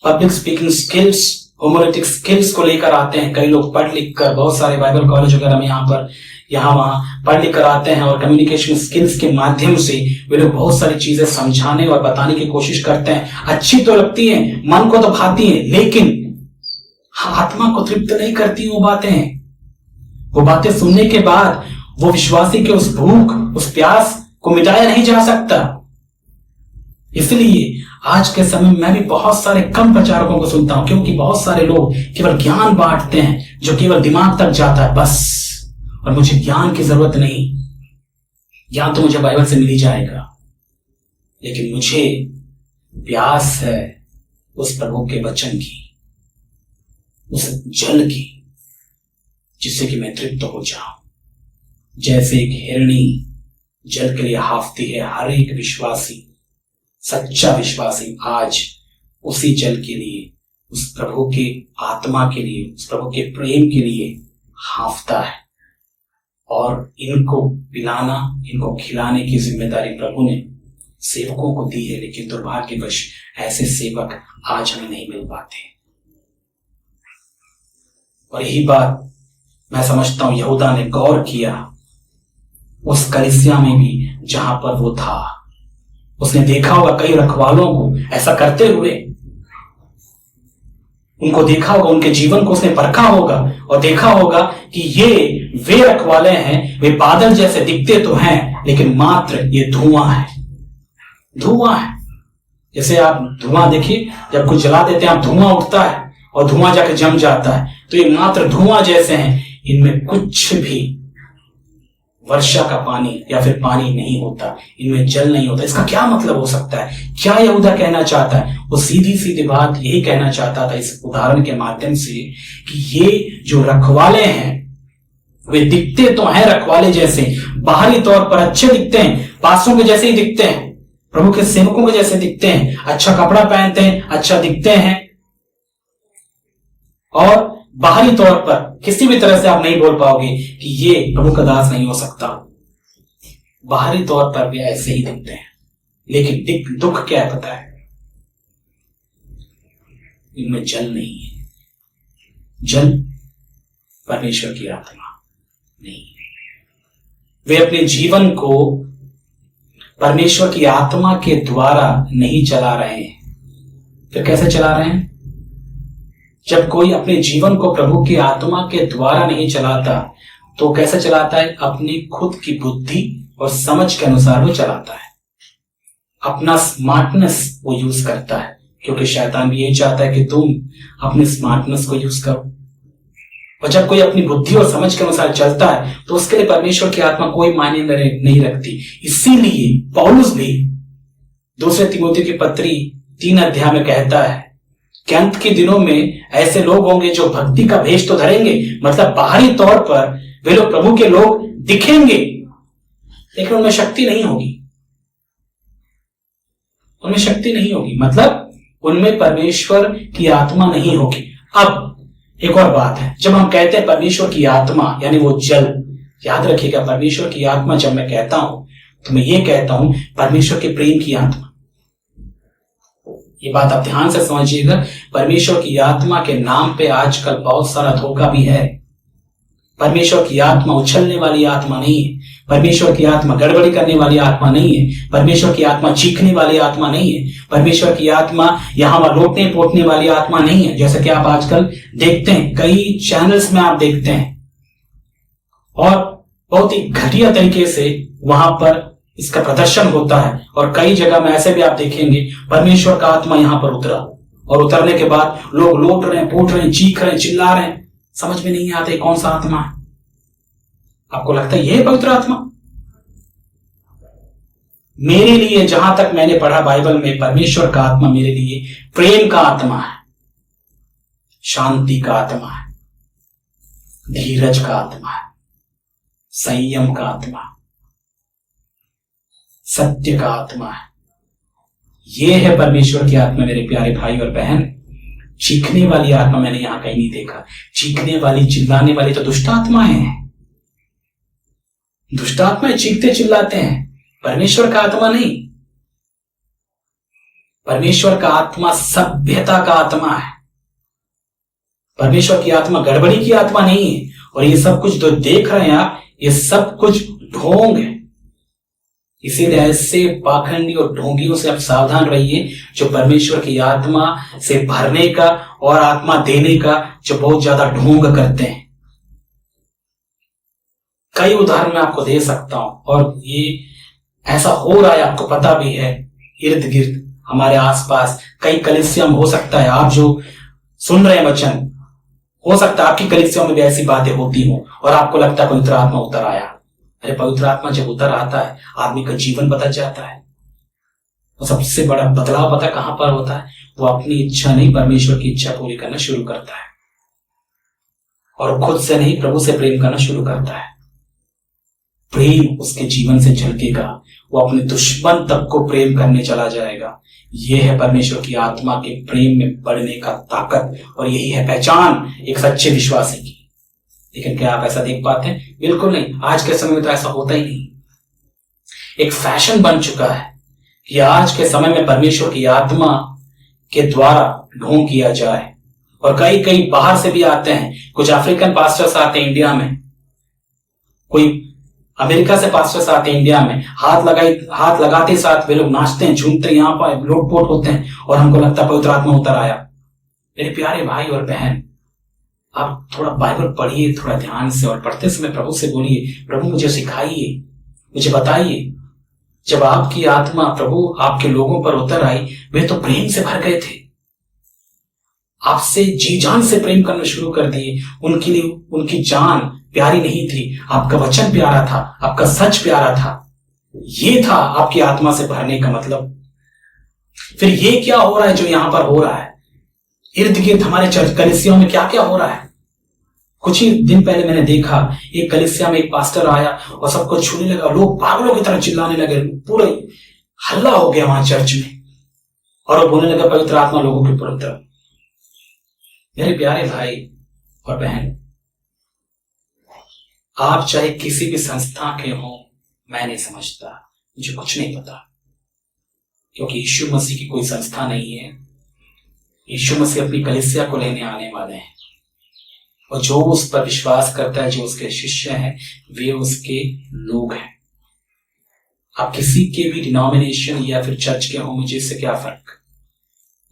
पब्लिक स्पीकिंग स्किल्स, होमिलेटिक स्किल्स को लेकर आते हैं। कई लोग पढ़ लिख कर, बहुत सारे बाइबल कॉलेज वगैरह में यहाँ वहां पढ़ लिख कर आते हैं, और कम्युनिकेशन स्किल्स के माध्यम से वे लोग बहुत सारी चीजें समझाने और बताने की कोशिश करते हैं। अच्छी तो लगती है, मन को तो भाती है, लेकिन आत्मा को तृप्त नहीं करती वो बातें। वो बातें सुनने के बाद वो विश्वासी के उस भूख, उस प्यास को मिटाया नहीं जा सकता। इसलिए आज के समय में मैं भी बहुत सारे कम प्रचारकों को सुनता हूं, क्योंकि बहुत सारे लोग केवल ज्ञान बांटते हैं जो केवल दिमाग तक जाता है, बस। और मुझे ज्ञान की जरूरत नहीं, ज्ञान तो मुझे बाइबल से मिल ही जाएगा, लेकिन मुझे प्यास है उस प्रभु के वचन की, उस जल की, जिससे कि मैं तृप्त हो जाऊं। जैसे एक हिरणी जल के लिए हाफती है, हर एक विश्वासी, सच्चा विश्वासी आज उसी जल के लिए, उस प्रभु के आत्मा के लिए, उस प्रभु के प्रेम के लिए हाफता है। और इनको पिलाना, इनको खिलाने की जिम्मेदारी प्रभु ने सेवकों को दी है, लेकिन दुर्भाग्यवश ऐसे सेवक आज हमें नहीं मिल पाते। और यही बात मैं समझता हूं यहूदा ने गौर किया उस कलीसिया में भी जहां पर वो था। उसने देखा होगा कई रखवालों को ऐसा करते हुए, उनको देखा होगा, उनके जीवन को उसने परखा होगा और देखा होगा कि ये वे रखवाले हैं, वे बादल जैसे दिखते तो हैं, लेकिन मात्र ये धुआं है। धुआं है, जैसे आप धुआं देखिए, जब कुछ जला देते हैं आप, धुआं उठता है और धुआं जाके जम जाता है, तो ये मात्र धुआं जैसे हैं। इनमें कुछ भी वर्षा का पानी या फिर पानी नहीं होता, इनमें जल नहीं होता। इसका क्या मतलब हो सकता है? क्या यहूदा कहना चाहता है? वो सीधी सीधी बात यही कहना चाहता था इस उदाहरण के माध्यम से कि ये जो रखवाले हैं वे दिखते तो हैं रखवाले जैसे, बाहरी तौर पर अच्छे दिखते हैं, पासों के जैसे ही दिखते हैं, प्रभु के सेवकों के जैसे दिखते हैं, अच्छा कपड़ा पहनते हैं, अच्छा दिखते हैं, और बाहरी तौर पर किसी भी तरह से आप नहीं बोल पाओगे कि ये प्रभु का दास नहीं हो सकता। बाहरी तौर पर भी ऐसे ही दिखते हैं, लेकिन दुख क्या है पता है? इनमें जल नहीं है। जल परमेश्वर की आत्मा नहीं है। वे अपने जीवन को परमेश्वर की आत्मा के द्वारा नहीं चला रहे हैं। फिर कैसे चला रहे हैं? जब कोई अपने जीवन को प्रभु की आत्मा के द्वारा नहीं चलाता तो कैसे चलाता है? अपनी खुद की बुद्धि और समझ के अनुसार वो चलाता है। अपना स्मार्टनेस वो यूज करता है, क्योंकि शैतान भी यही चाहता है कि तुम अपने स्मार्टनेस को यूज करो। और जब कोई अपनी बुद्धि और समझ के अनुसार चलता है तो उसके लिए परमेश्वर की आत्मा कोई मायने नहीं रखती। इसीलिए पौलुस भी दूसरे तिमोथी की पत्री 3 अध्याय में कहता है कि अंत के दिनों में ऐसे लोग होंगे जो भक्ति का भेष तो धरेंगे, मतलब बाहरी तौर पर वे लोग प्रभु के लोग दिखेंगे, लेकिन उनमें शक्ति नहीं होगी। उनमें शक्ति नहीं होगी, मतलब उनमें परमेश्वर की आत्मा नहीं होगी। अब एक और बात है, जब हम कहते हैं परमेश्वर की आत्मा यानी वो जल, याद रखिएगा परमेश्वर की आत्मा जब मैं कहता हूं तो मैं ये कहता हूं परमेश्वर के प्रेम की आत्मा। ये बात आप ध्यान से समझिएगा। परमेश्वर की आत्मा के नाम पे आजकल बहुत सारा धोखा भी है। परमेश्वर की आत्मा उछलने वाली आत्मा नहीं है। परमेश्वर की आत्मा गड़बड़ी करने वाली आत्मा नहीं है। परमेश्वर की आत्मा चीखने वाली आत्मा नहीं है। परमेश्वर की आत्मा यहां वहां लोटने पोटने वाली आत्मा नहीं है, जैसे कि आप आजकल देखते हैं, कई चैनल्स में आप देखते हैं और बहुत ही घटिया तरीके से वहां पर इसका प्रदर्शन होता है। और कई जगह में ऐसे भी आप देखेंगे परमेश्वर का आत्मा यहां पर उतरा और उतरने के बाद लोग लोट रहे हैं, पोट रहे हैं, चीख रहे हैं, चिल्ला रहे हैं, समझ में नहीं आता कौन सा आत्मा है। आपको लगता है यह पवित्र आत्मा? मेरे लिए जहां तक मैंने पढ़ा बाइबल में, परमेश्वर का आत्मा मेरे लिए प्रेम का आत्मा है, शांति का आत्मा है, धीरज का आत्मा है, संयम का आत्मा है, सत्य का आत्मा है। यह है परमेश्वर की आत्मा मेरे प्यारे भाई और बहन। चीखने वाली आत्मा मैंने यहां कहीं नहीं देखा। चीखने वाली, चिल्लाने वाली तो दुष्ट आत्माएं हैं। दुष्ट आत्माएं चीखते चिल्लाते हैं, परमेश्वर का आत्मा नहीं। परमेश्वर का आत्मा सभ्यता का आत्मा है। परमेश्वर की आत्मा गड़बड़ी की आत्मा नहीं है। और ये सब कुछ जो देख रहे हैं आप, ये सब कुछ ढोंग है। इसीलिए ऐसे पाखंडी और ढोंगियों से आप सावधान रहिए, जो परमेश्वर की आत्मा से भरने का और आत्मा देने का जो बहुत ज्यादा ढोंग करते हैं। कई उदाहरण मैं आपको दे सकता हूं और ये ऐसा हो रहा है, आपको पता भी है। इर्द गिर्द हमारे आसपास कई कलीसिया में हो सकता है, आप जो सुन रहे हैं वचन, हो सकता है आपकी कलीसिया में भी ऐसी बातें होती हो और आपको लगता है पवित्र आत्मा उतर आया। अरे पवित्र आत्मा जब उतर आता है आदमी का जीवन बदल जाता है। और सबसे बड़ा बदलाव पता कहां पर होता है? वो अपनी इच्छा नहीं, परमेश्वर की इच्छा पूरी करना शुरू करता है और खुद से नहीं, प्रभु से प्रेम करना शुरू करता है। प्रेम उसके जीवन से झलकेगा, वो अपने दुश्मन तक को प्रेम करने चला जाएगा। यह है परमेश्वर की आत्मा के प्रेम में बढ़ने का ताकत, और यही है पहचान एक सच्चे विश्वासी की। लेकिन क्या आप ऐसा देख पाते हैं? बिल्कुल नहीं। आज के समय में तो ऐसा होता ही नहीं। एक फैशन बन चुका है कि आज के समय में परमेश्वर की आत्मा के द्वारा ढोंग किया जाए। और कई कई बाहर से भी आते हैं, कुछ अफ्रीकन पास्टर्स आते हैं इंडिया में, कोई अमेरिका से पास्टर्स आते हैं इंडिया में, हाथ लगाते साथ वे लोग नाचते हैं, झूमते, यहाँ पर लोटपोट होते हैं और हमको लगता है पवित्र आत्मा उतर आया। मेरे प्यारे भाई और बहन, आप थोड़ा बाइबल पढ़िए, थोड़ा ध्यान से, और पढ़ते समय प्रभु से बोलिए, प्रभु मुझे सिखाइए, मुझे बताइए। जब आपकी आत्मा प्रभु आपके लोगों पर उतर आई, वे तो प्रेम से भर गए थे, आपसे जी जान से प्रेम करना शुरू कर दिए। उनके लिए उनकी जान प्यारी नहीं थी, आपका वचन प्यारा था, आपका सच प्यारा था। ये था आपकी आत्मा से भरने का मतलब। फिर ये क्या हो रहा है जो यहां पर हो रहा है? इर्द गिर्द हमारे चर्च कलीसियाओं में क्या क्या हो रहा है? कुछ ही दिन पहले मैंने देखा, एक कलीसिया में एक पास्टर आया और सबको छूने लगा, लोग पागलों की तरह चिल्लाने लगे, पूरे हल्ला हो गया वहां चर्च में, और वो बोलने लगा पवित्र आत्मा लोगों के ऊपर उतर। मेरे प्यारे भाई और बहन, आप चाहे किसी भी संस्था के हो, मैं नहीं समझता, मुझे कुछ नहीं पता, क्योंकि यीशु मसीह की कोई संस्था नहीं है। यीशु मसीह अपनी कलीसिया को लेने आने वाले हैं, और जो उस पर विश्वास करता है, जो उसके शिष्य हैं, वे उसके लोग हैं। आप किसी के भी डिनोमिनेशन या फिर चर्च के हो, मुझे इससे क्या फर्क,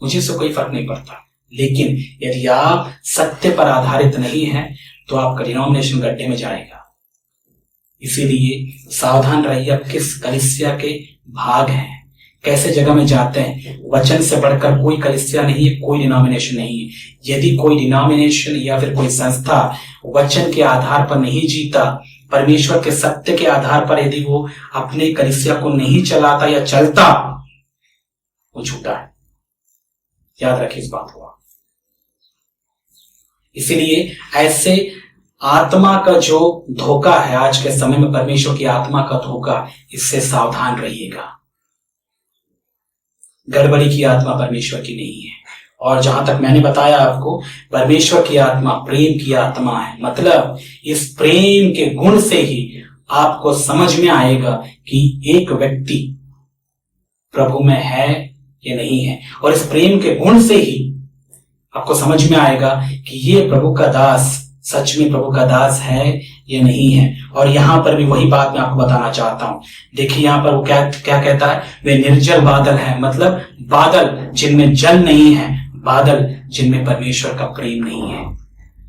मुझे इससे कोई फर्क नहीं पड़ता। लेकिन यदि आप सत्य पर आधारित नहीं हैं तो आपका डिनोमिनेशन गड्ढे में जाएगा। इसीलिए सावधान रहिए, आप किस कलीसिया के भाग हैं, कैसे जगह में जाते हैं। वचन से बढ़कर कोई कलीसिया नहीं है, कोई डिनोमिनेशन नहीं है। यदि कोई डिनोमिनेशन या फिर कोई संस्था वचन के आधार पर नहीं जीता, परमेश्वर के सत्य के आधार पर यदि वो अपने कलीसिया को नहीं चलाता या चलता, वो झूठा है। याद रखिए इस बात को। इसीलिए ऐसे आत्मा का जो धोखा है आज के समय में, परमेश्वर की आत्मा का धोखा, इससे सावधान रहिएगा। गड़बड़ी की आत्मा परमेश्वर की नहीं है। और जहां तक मैंने बताया आपको, परमेश्वर की आत्मा प्रेम की आत्मा है। मतलब इस प्रेम के गुण से ही आपको समझ में आएगा कि एक व्यक्ति प्रभु में है या नहीं है, और इस प्रेम के गुण से ही आपको समझ में आएगा कि ये प्रभु का दास सच में प्रभु का दास है या नहीं है। और यहां पर भी वही बात मैं आपको बताना चाहता हूं। देखिए यहां पर वो क्या क्या कहता है, वे निर्जल बादल है। मतलब बादल जिनमें जल नहीं है, बादल जिनमें परमेश्वर का प्रेम नहीं है,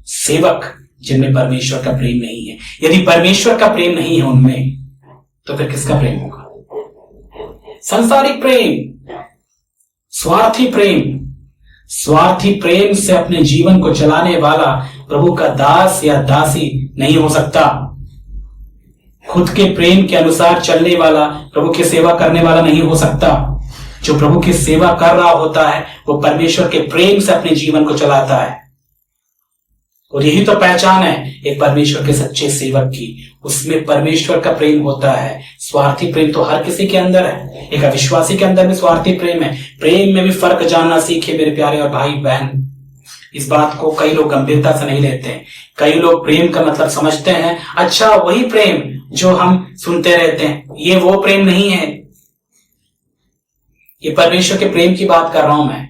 सेवक जिनमें परमेश्वर का प्रेम नहीं है। यदि परमेश्वर का प्रेम नहीं है उनमें, तो फिर किसका प्रेम होगा? सांसारिक प्रेम, स्वार्थी प्रेम। स्वार्थी प्रेम से अपने जीवन को चलाने वाला प्रभु का दास या दासी नहीं हो सकता। खुद के प्रेम के अनुसार चलने वाला प्रभु की सेवा करने वाला नहीं हो सकता। जो प्रभु की सेवा कर रहा होता है वो परमेश्वर के प्रेम से अपने जीवन को चलाता है। और यही तो पहचान है एक परमेश्वर के सच्चे सेवक की। उसमें परमेश्वर का प्रेम होता है। स्वार्थी प्रेम तो हर किसी के अंदर है, एक अविश्वासी के अंदर भी स्वार्थी प्रेम है। प्रेम में भी फर्क जानना सीखे मेरे प्यारे और भाई बहन। इस बात को कई लोग गंभीरता से नहीं लेते हैं। कई लोग प्रेम का मतलब समझते हैं अच्छा वही प्रेम जो हम सुनते रहते हैं, ये वो प्रेम नहीं है। ये परमेश्वर के प्रेम की बात कर रहा हूं मैं।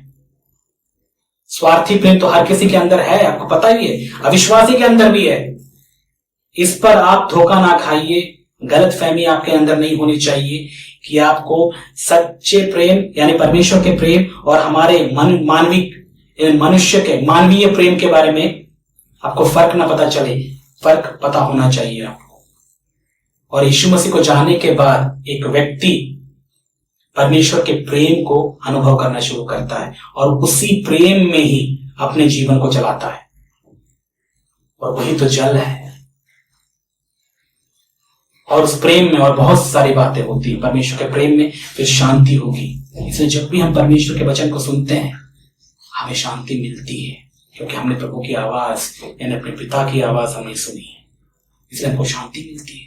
स्वार्थी प्रेम तो हर किसी के अंदर है, आपको पता ही है, अविश्वासी के अंदर भी है। इस पर आप धोखा ना खाइए। गलत फहमी आपके अंदर नहीं होनी चाहिए कि आपको सच्चे प्रेम यानी परमेश्वर के प्रेम और हमारे मनुष्य के मानवीय प्रेम के बारे में आपको फर्क ना पता चले। फर्क पता होना चाहिए आपको। और यीशु मसीह को जानने के बाद एक व्यक्ति परमेश्वर के प्रेम को अनुभव करना शुरू करता है और उसी प्रेम में ही अपने जीवन को चलाता है। और वही तो जल है। और उस प्रेम में और बहुत सारी बातें होती है। परमेश्वर के प्रेम में फिर शांति होगी। इसलिए जब भी हम परमेश्वर के वचन को सुनते हैं हमें शांति मिलती है, क्योंकि हमने प्रभु की आवाज यानी अपने पिता की आवाज हमने सुनी है, इसलिए हमको शांति मिलती है।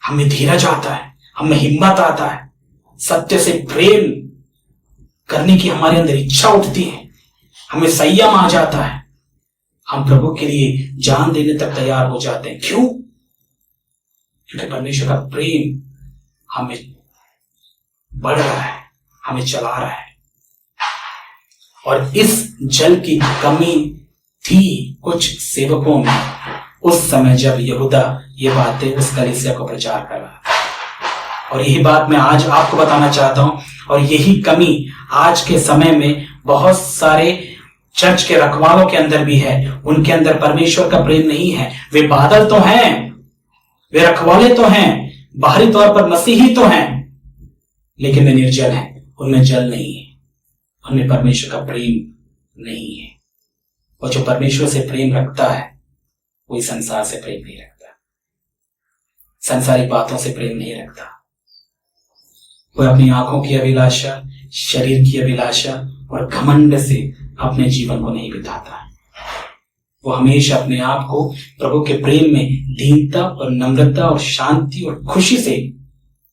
हमें धीरज आता है, हमें हिम्मत आता है, सत्य से प्रेम करने की हमारे अंदर इच्छा उठती है, हमें संयम आ जाता है, हम प्रभु के लिए जान देने तक तैयार हो जाते हैं। क्यों? क्योंकि परमेश्वर का प्रेम हमें बढ़ रहा है, हमें चला रहा है। और इस जल की कमी थी कुछ सेवकों में उस समय जब यहूदा ये बातें उस कलीसिया को प्रचार कर रहा था। और यही बात मैं आज आपको बताना चाहता हूं। और यही कमी आज के समय में बहुत सारे चर्च के रखवालों के अंदर भी है। उनके अंदर परमेश्वर का प्रेम नहीं है। वे बादल तो हैं, वे रखवाले तो हैं, बाहरी तौर पर मसीही तो हैं, लेकिन वे निर्जल हैं, उनमें जल नहीं है, उनमें परमेश्वर का प्रेम नहीं है। और जो परमेश्वर से प्रेम रखता है कोई संसार से प्रेम नहीं रखता, संसारिक बातों से प्रेम नहीं रखता। कोई अपनी आंखों की अभिलाषा, शरीर की अभिलाषा और घमंड से अपने जीवन को नहीं बिताता। वो हमेशा अपने आप को प्रभु के प्रेम में दीनता और नम्रता और शांति और खुशी से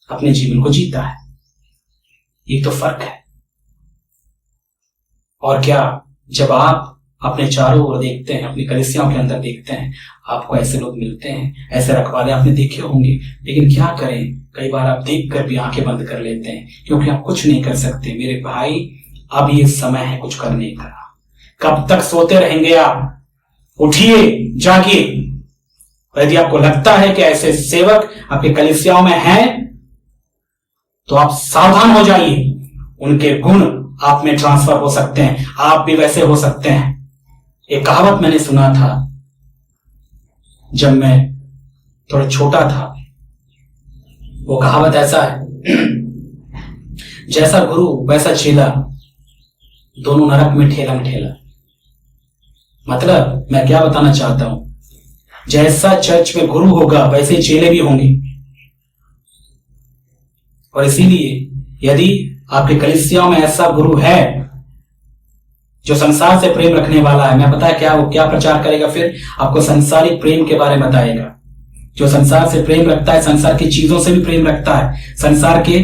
अपने जीवन को जीता है। ये तो फर्क है। और क्या, जब आप अपने चारों ओर देखते हैं, अपनी कलीसियाओं के अंदर देखते हैं, आपको ऐसे लोग मिलते हैं, ऐसे रखवाले आपने देखे होंगे, लेकिन क्या करें, कई बार आप देख कर भी आंखें बंद कर लेते हैं, क्योंकि आप कुछ नहीं कर सकते। मेरे भाई, अब ये समय है कुछ करने का। कब तक सोते रहेंगे आप? उठिए, जागिए। यदि आपको लगता है कि ऐसे सेवक आपके कलीसियाओं में हैं, तो आप सावधान हो जाइए। उनके गुण आप में ट्रांसफर हो सकते हैं, आप भी वैसे हो सकते हैं। एक कहावत मैंने सुना था जब मैं थोड़ा छोटा था। वो कहावत ऐसा है, जैसा गुरु वैसा चेला, दोनों नरक में ठेलम ठेला। मतलब मैं क्या बताना चाहता हूं, जैसा चर्च में गुरु होगा वैसे चेले भी होंगे। और इसीलिए यदि आपके कलीसियाओं में ऐसा गुरु है जो संसार से प्रेम रखने वाला है, मैं पता है क्या वो क्या प्रचार करेगा, फिर आपको संसारिक प्रेम के बारे में बताएगा। जो संसार से प्रेम रखता है, संसार की चीजों से भी प्रेम रखता है, संसार के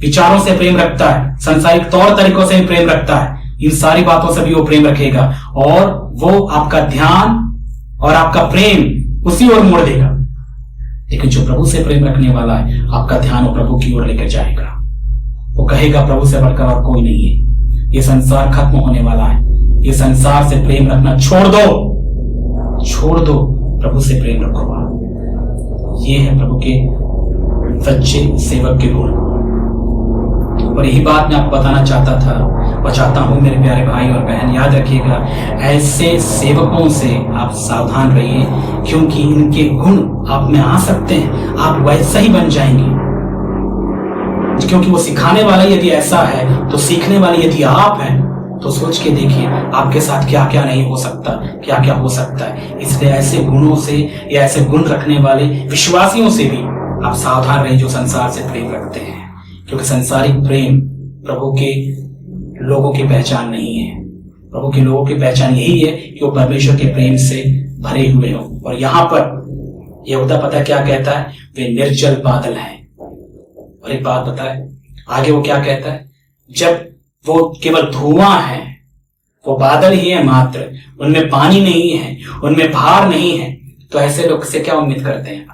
विचारों से प्रेम रखता है, संसारिक तौर तरीकों से भी प्रेम रखता है, इन सारी बातों से भी वो प्रेम रखेगा, और वो आपका ध्यान और आपका प्रेम उसी ओर मोड़ देगा। लेकिन जो प्रभु से प्रेम रखने वाला है, आपका ध्यान वो प्रभु की ओर लेकर जाएगा। वो कहेगा प्रभु से बढ़कर और कोई नहीं है, ये संसार खत्म होने वाला है, ये संसार से प्रेम रखना छोड़ दो, छोड़ दो, प्रभु से प्रेम रखो। ये है प्रभु के सच्चे सेवक के गुण। और यही बात मैं आपको बताना चाहता था और चाहता हूं मेरे प्यारे भाई और बहन, याद रखिएगा, ऐसे सेवकों से आप सावधान रहिए, क्योंकि इनके गुण आप में आ सकते हैं, आप वैसा ही बन जाएंगे। क्योंकि वो सिखाने वाला यदि ऐसा है, तो सीखने वाले यदि आप हैं, तो सोच के देखिए आपके साथ क्या क्या नहीं हो सकता, क्या क्या हो सकता है। इसलिए ऐसे गुणों से या ऐसे गुण रखने वाले विश्वासियों से भी आप सावधान रहिए जो संसार से प्रेम रखते हैं, क्योंकि संसारिक प्रेम प्रभु के लोगों की पहचान नहीं है। प्रभु के लोगों की पहचान यही है कि वो परमेश्वर के प्रेम से भरे हुए हो। और यहां पर यहूदा पता क्या कहता है, वे निर्जल बादल हैं। और एक बात पता है आगे वो क्या कहता है, जब वो केवल धुआं है, वो बादल ही है मात्र, उनमें पानी नहीं है, उनमें भार नहीं है, तो ऐसे लोग से क्या उम्मीद करते हैं?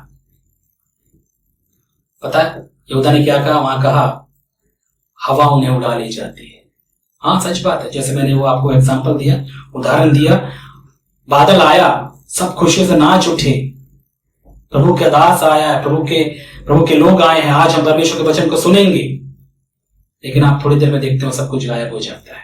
पता है यहूदा ने क्या कहा? वहां कहा हवा उन्हें उड़ा ले जाती है। हाँ, सच बात है। जैसे मैंने वो आपको एग्जांपल दिया, उदाहरण दिया, बादल आया, सब खुशी से नाच उठे, प्रभु के दास आया है, प्रभु के लोग आए हैं, आज हम परमेश्वर के वचन को सुनेंगे। लेकिन आप थोड़ी देर में देखते हो सब कुछ गायब हो जाता है।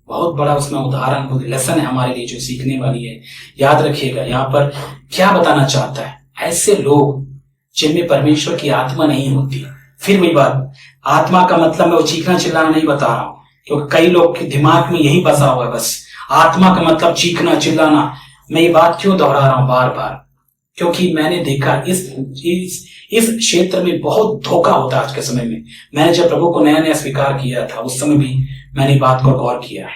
बहुत बड़ा उसमें उदाहरण, लेसन है हमारे लिए जो सीखने वाली है। याद रखिएगा यहाँ पर क्या बताना चाहता है, ऐसे लोग जिनमें परमेश्वर की आत्मा नहीं होती। फिर वही बात, आत्मा का मतलब मैं वो चीखना चिल्लाना नहीं बता रहा हूं, क्योंकि कई लोग के दिमाग में यही बसा हुआ है, बस आत्मा का मतलब चीखना चिल्लाना। मैं ये बात क्यों दोहरा रहा हूं बार बार, क्योंकि मैंने देखा इस क्षेत्र में बहुत धोखा होता है आज के समय में। मैंने जब प्रभु को नया नया स्वीकार किया था, उस समय भी मैंने बात को गौर किया।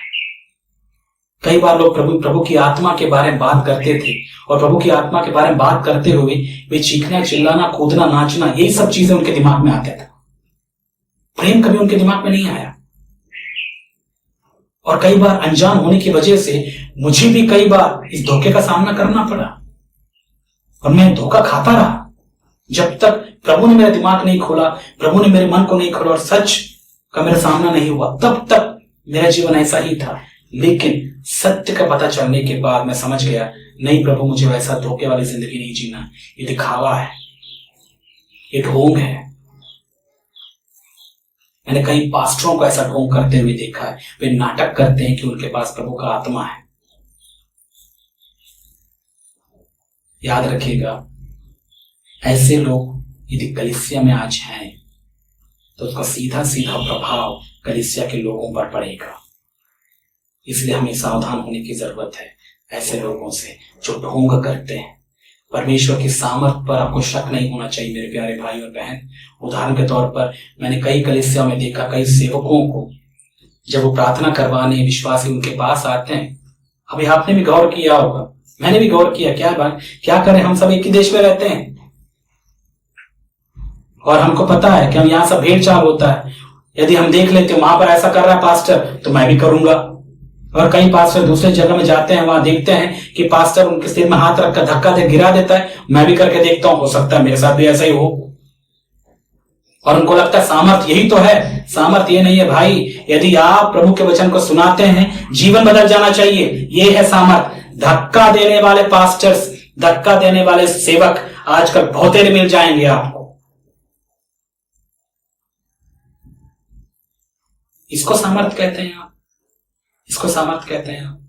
कई बार लोग प्रभु की आत्मा के बारे में बात करते थे, और प्रभु की आत्मा के बारे में बात करते हुए वे चीखना चिल्लाना कूदना नाचना यही सब चीजें उनके दिमाग में आते थे। प्रेम कभी उनके दिमाग में नहीं आया। और कई बार अनजान होने की वजह से मुझे भी कई बार इस धोखे का सामना करना पड़ा, और मैं धोखा खाता रहा जब तक प्रभु ने मेरा दिमाग नहीं खोला, प्रभु ने मेरे मन को नहीं खोला और सच का मेरा सामना नहीं हुआ, तब तक मेरा जीवन ऐसा ही था। लेकिन सत्य का पता चलने के बाद मैं समझ गया, नहीं प्रभु, मुझे वैसा धोखे वाली जिंदगी नहीं जीना। ये दिखावा है, ये ढोंग है। मैंने कई पास्टरों को ऐसा ढोंग करते हुए देखा है। वे नाटक करते हैं कि उनके पास प्रभु का आत्मा है। याद रखिएगा, ऐसे लोग यदि कलीसिया में आज हैं, तो उसका सीधा सीधा प्रभाव कलीसिया के लोगों पर पड़ेगा। इसलिए हमें सावधान होने की जरूरत है ऐसे लोगों से जो ढोंग करते हैं। परमेश्वर की सामर्थ पर आपको शक नहीं होना चाहिए मेरे प्यारे भाई और बहन। उदाहरण के तौर पर मैंने कई कलीसिया में देखा, कई सेवकों को जब वो प्रार्थना करवाने विश्वासी उनके पास आते हैं, अभी आपने भी गौर किया होगा, मैंने भी गौर किया, क्या करें, हम सब एक ही देश में रहते हैं और हमको पता है कि हम यहाँ सब भेड़ चाल होता है। यदि हम देख लेते वहां पर ऐसा कर रहा है पास्टर, तो मैं भी करूंगा। और कई पास्टर दूसरे जगह में जाते हैं, वहां देखते हैं कि पास्टर उनके सिर में हाथ रखकर धक्का दे गिरा देता है। मैं भी करके देखता हूं, हो सकता है मेरे साथ भी ऐसा ही हो। और उनको लगता है सामर्थ यही तो है। सामर्थ ये नहीं है भाई। यदि आप प्रभु के वचन को सुनाते हैं, जीवन बदल जाना चाहिए, ये है सामर्थ। धक्का देने वाले पास्टर्स, धक्का देने वाले सेवक आजकल बहुतेरे मिल जाएंगे आपको। इसको सामर्थ कहते हैं आप, इसको सामर्थ कहते हैं आप।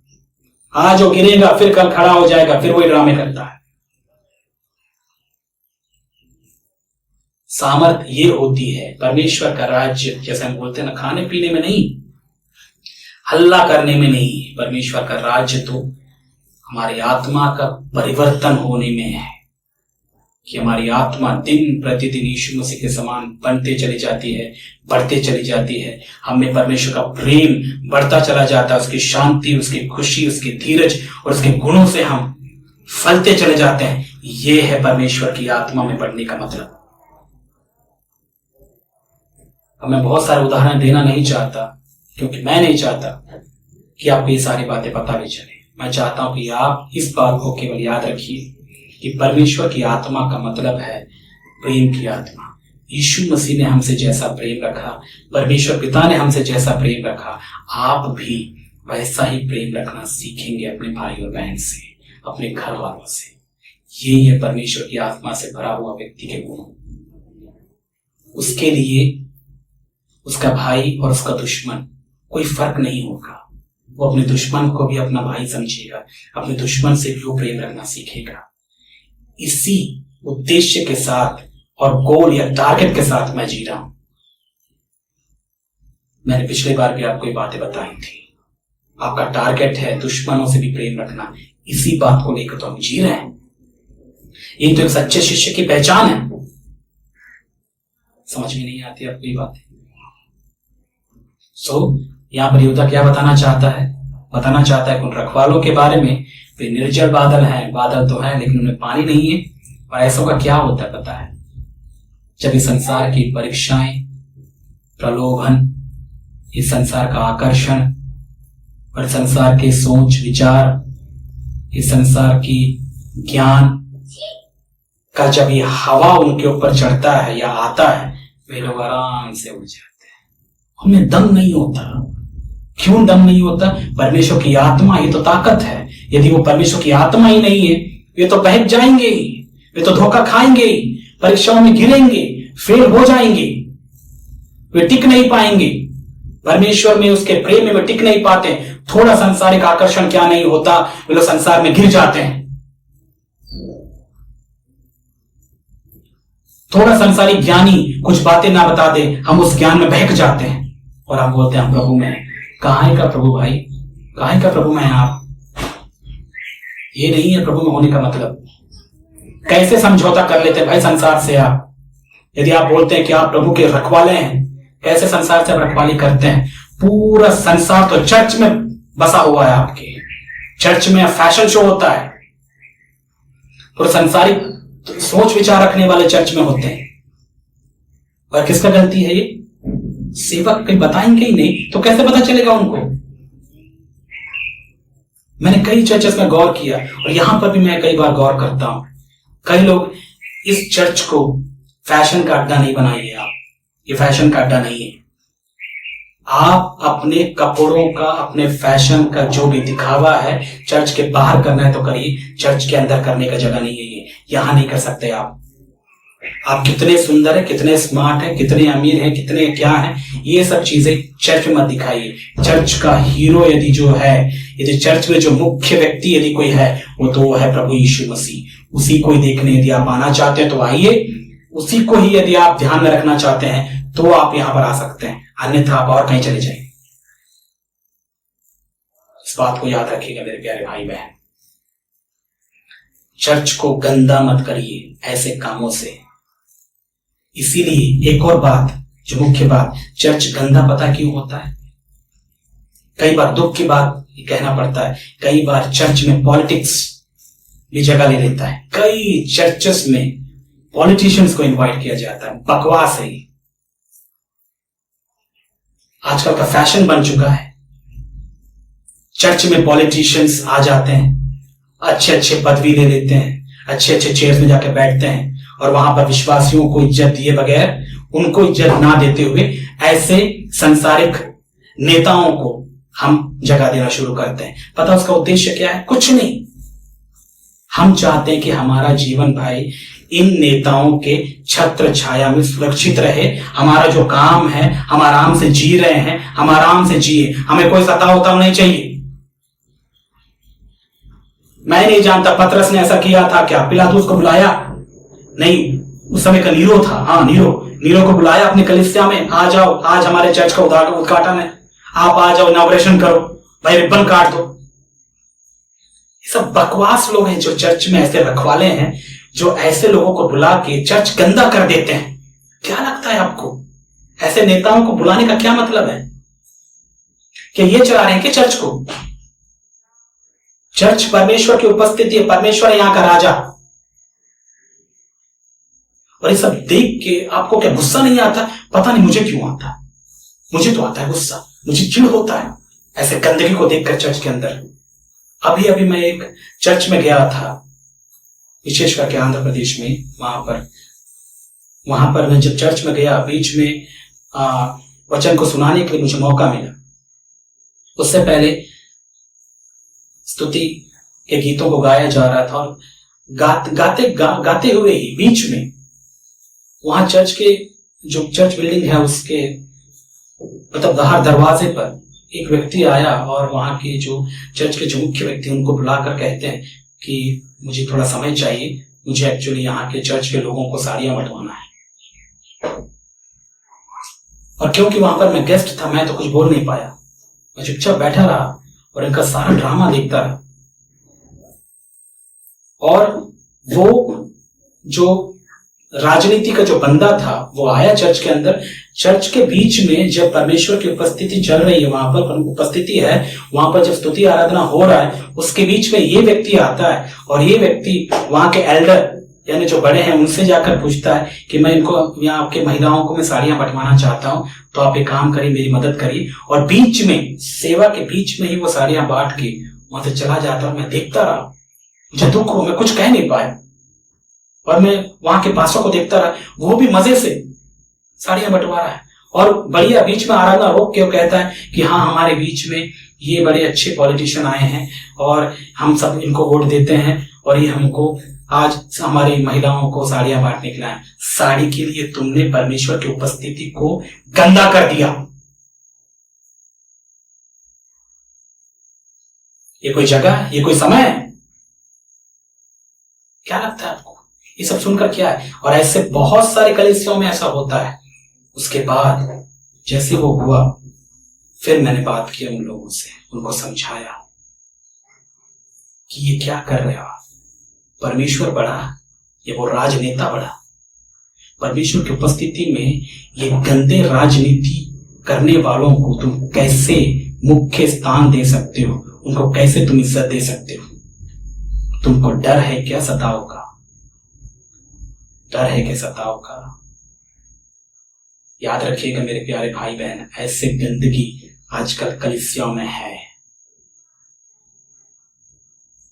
आज वो गिरेगा, फिर कल खड़ा हो जाएगा, फिर वही ड्रामे करता है। सामर्थ ये होती है परमेश्वर का राज्य, जैसे हम बोलते हैं ना, खाने पीने में नहीं, हल्ला करने में नहीं। परमेश्वर का राज्य तो हमारी आत्मा का परिवर्तन होने में है, कि हमारी आत्मा दिन प्रतिदिन यीशु मसीह के समान बनते चली जाती है, बढ़ते चली जाती है। हमें परमेश्वर का प्रेम बढ़ता चला जाता है, उसकी शांति, उसकी खुशी, उसकी धीरज और उसके गुणों से हम फलते चले जाते हैं। ये है परमेश्वर की आत्मा में बढ़ने का मतलब। अब मैं बहुत सारे उदाहरण देना नहीं चाहता, क्योंकि मैं नहीं चाहता कि आपको ये सारी बातें पता भी चले। मैं चाहता हूं कि आप इस बात को केवल याद रखिए कि परमेश्वर की आत्मा का मतलब है प्रेम की आत्मा। यीशु मसीह ने हमसे जैसा प्रेम रखा, परमेश्वर पिता ने हमसे जैसा प्रेम रखा, आप भी वैसा ही प्रेम रखना सीखेंगे अपने भाई और बहन से, अपने घर वालों से। यही है परमेश्वर की आत्मा से भरा हुआ व्यक्ति के गुण। उसके लिए उसका भाई और उसका दुश्मन कोई फर्क नहीं होगा। वो अपने दुश्मन को भी अपना भाई समझेगा, अपने दुश्मन से भी वो प्रेम रखना सीखेगा। इसी उद्देश्य के साथ और गोल या टारगेट के साथ मैं जी रहा हूं। मैंने पिछले बार भी आपको ये बातें बताई थी। आपका टारगेट है दुश्मनों से भी प्रेम रखना। इसी बात को लेकर तो हम जी रहे हैं। ये तो एक सच्चे शिष्य की पहचान है। समझ में नहीं आती आपको ये बातें? यहां पर यहूदा क्या बताना चाहता है? बताना चाहता है उन रखवालों के बारे में, वे निर्जल बादल हैं। बादल तो है लेकिन उनमें पानी नहीं है। और ऐसों का क्या होता है पता है? जब इस संसार की परीक्षाएं, प्रलोभन, इस संसार का आकर्षण और संसार के सोच विचार, इस संसार की ज्ञान का जब ये हवा उनके ऊपर चढ़ता है या आता है, वे लोग आराम से उड़ जाते हैं। उनमें दम नहीं होता। क्यों दम नहीं होता? परमेश्वर की आत्मा ही तो ताकत है। यदि वो परमेश्वर की आत्मा ही नहीं है, वे तो बहक जाएंगे ही, वे तो धोखा खाएंगे ही, परीक्षाओं में गिरेंगे, फेल हो जाएंगे, वे टिक नहीं पाएंगे। परमेश्वर में, उसके प्रेम में वे टिक नहीं पाते। थोड़ा सांसारिक आकर्षण क्या नहीं होता, वे लोग संसार में गिर जाते हैं। थोड़ा संसारिक ज्ञानी कुछ बातें ना बता दे, हम उस ज्ञान में बहक जाते हैं और हम बोलते हैं हम प्रभु में हैं। कहां का प्रभु भाई? कहां का प्रभु में हैं आप? ये नहीं है प्रभु में होने का मतलब। कैसे समझौता कर लेते हैं भाई संसार से आप? यदि आप बोलते हैं कि आप प्रभु के रखवाले हैं, कैसे संसार से आप रखवाली करते हैं? पूरा संसार तो चर्च में बसा हुआ है आपके। चर्च में फैशन शो होता है, पूरा संसारिक सोच विचार रखने वाले चर्च में होते हैं। और किसका गलती है ये? सेवक कहीं बताएंगे ही नहीं तो कैसे पता चलेगा उनको? मैंने कई चर्चेस में गौर किया और यहां पर भी मैं कई बार गौर करता हूं। कई लोग इस चर्च को फैशन का अड्डा नहीं बनाइए आप। ये फैशन का अड्डा नहीं है। आप अपने कपड़ों का, अपने फैशन का जो भी दिखावा है चर्च के बाहर करना है तो करिए, चर्च के अंदर करने का जगह नहीं है ये। यहां नहीं कर सकते आप। आप कितने सुंदर है, कितने स्मार्ट है, कितने अमीर है, कितने क्या है, ये सब चीजें चर्च में मत दिखाइए। चर्च का हीरो यदि जो है, यदि चर्च में जो मुख्य व्यक्ति यदि कोई है, वो तो है प्रभु यीशु मसीह। उसी को ही देखने यदि आप आना चाहते हैं तो आइए। उसी को ही यदि आप ध्यान में रखना चाहते हैं तो आप यहां पर आ सकते हैं, अन्यथा आप और कहीं चले जाएंगे। इस बात को याद रखिएगा मेरे प्यारे भाई बहन। चर्च को गंदा मत करिए ऐसे कामों से। इसीलिए एक और बात, जो मुख्य बात, चर्च गंदा पता क्यों होता है? कई बार दुख की बात कहना पड़ता है, कई बार चर्च में पॉलिटिक्स भी जगह ले लेता है। कई चर्चेस में पॉलिटिशियंस को इनवाइट किया जाता है। बकवास है, आजकल का फैशन बन चुका है। चर्च में पॉलिटिशियंस आ जाते हैं, अच्छे अच्छे पदवी ले लेते हैं, अच्छे अच्छे चेयर्स में जाकर बैठते हैं और वहां पर विश्वासियों को इज्जत दिए बगैर, उनको इज्जत ना देते हुए ऐसे संसारिक नेताओं को हम जगह देना शुरू करते हैं। पता उसका उद्देश्य क्या है? कुछ नहीं। हम चाहते हैं कि हमारा जीवन भाई इन नेताओं के छत्र छाया में सुरक्षित रहे। हमारा जो काम है, हम आराम से जी रहे हैं, हम आराम से जिए, हमें कोई सताव उताव नहीं चाहिए। मैं नहीं जानता पतरस ने ऐसा किया था क्या, पिलातुस को बुलाया नहीं, उस समय का नीरो था, हाँ नीरो को बुलाया अपनी कलीसिया में, आ जाओ आज हमारे चर्च का उद्घाटन है, आप आ जाओ, इनॉग्रेशन करो भाई, रिबन काट दो। ये सब बकवास लोग हैं जो चर्च में ऐसे रखवाले हैं, जो ऐसे लोगों को बुला के चर्च गंदा कर देते हैं। क्या लगता है आपको ऐसे नेताओं को बुलाने का क्या मतलब है? क्या ये चला रहे हैं कि चर्च को? चर्च परमेश्वर की उपस्थिति है, परमेश्वर है यहां का राजा। और ये सब देख के आपको क्या गुस्सा नहीं आता? पता नहीं मुझे क्यों आता है, मुझे तो आता है गुस्सा, मुझे चिढ़ होता है ऐसे गंदगी को देखकर चर्च के अंदर। अभी अभी मैं एक चर्च में गया था, विशेष करके आंध्र प्रदेश में। वहां पर मैं जब चर्च में गया, बीच में वचन को सुनाने के लिए मुझे मौका मिला। उससे पहले स्तुति के गीतों को गाया जा रहा था और गाते हुए ही बीच में वहां चर्च के जो चर्च बिल्डिंग है उसके मतलब बाहर दरवाजे पर एक व्यक्ति आया और वहां के जो चर्च के जो मुख्य व्यक्ति उनको बुलाकर कहते हैं कि मुझे थोड़ा समय चाहिए, मुझे एक्चुअली यहाँ के चर्च के लोगों को साड़ियां बंटवाना है। और क्योंकि वहां पर मैं गेस्ट था, मैं तो कुछ बोल नहीं पाया, मैं चुपचाप बैठा रहा और इनका सारा ड्रामा देखता रहा। और वो जो राजनीति का जो बंदा था वो आया चर्च के अंदर, चर्च के बीच में जब परमेश्वर की उपस्थिति चल रही है, वहां पर उपस्थिति है, वहां पर जब स्तुति आराधना हो रहा है, उसके बीच में ये व्यक्ति आता है और ये व्यक्ति वहां के एल्डर यानी जो बड़े हैं उनसे जाकर पूछता है कि मैं इनको यहाँ आपके महिलाओं को मैं साड़ियां बंटवाना चाहता हूं, तो आप एक काम करिए, मेरी मदद करिए। और बीच में सेवा के बीच में ही वो साड़ियां बांट के वहां से चला जाता और मैं देखता रहा, मुझे दुख हो, मैं कुछ कह नहीं पाया। और मैं वहां के पासों को देखता रहा, वो भी मजे से साड़ियां बंटवा रहा है और बढ़िया बीच में आराधना रोक के वो कहता है कि हाँ हमारे बीच में ये बड़े अच्छे पॉलिटिशियन आए हैं और हम सब इनको वोट देते हैं और ये हमको आज हमारी महिलाओं को साड़ियां बांटने के लिए आए। साड़ी के लिए तुमने परमेश्वर की उपस्थिति को गंदा कर दिया। ये कोई जगह, ये कोई समय है? क्या लगता है आपको ये सब सुनकर क्या है? और ऐसे बहुत सारे कलीसियाओं में ऐसा होता है। उसके बाद जैसे वो हुआ, फिर मैंने बात की उन लोगों से, उनको समझाया कि ये क्या कर रहे हो, परमेश्वर बड़ा या वो राजनेता बड़ा? परमेश्वर की उपस्थिति में ये गंदे राजनीति करने वालों को तुम कैसे मुख्य स्थान दे सकते हो? उनको कैसे तुम इज्जत दे सकते हो? तुमको डर है क्या सताव का? डर है क्या सताव का? याद रखिएगा मेरे प्यारे भाई बहन, ऐसे गंदगी आजकल कलीसियाओं में है।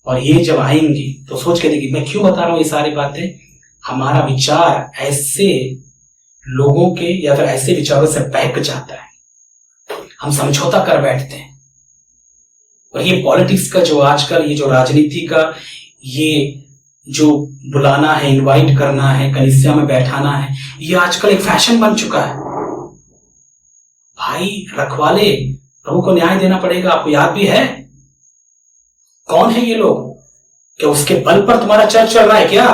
और ये जब आएंगी तो सोच के देखिए, मैं क्यों बता रहा हूं ये सारी बातें। हमारा विचार ऐसे लोगों के या फिर ऐसे विचारों से बहक जाता है, हम समझौता कर बैठते हैं। और ये पॉलिटिक्स का जो आजकल ये जो राजनीति का ये जो बुलाना है, इनवाइट करना है, कलीसिया में बैठाना है, ये आजकल एक फैशन बन चुका है। भाई रखवाले, प्रभु को न्याय देना पड़ेगा। आपको याद भी है कौन है ये लोग? क्या उसके बल पर तुम्हारा चर्च चल रहा है क्या?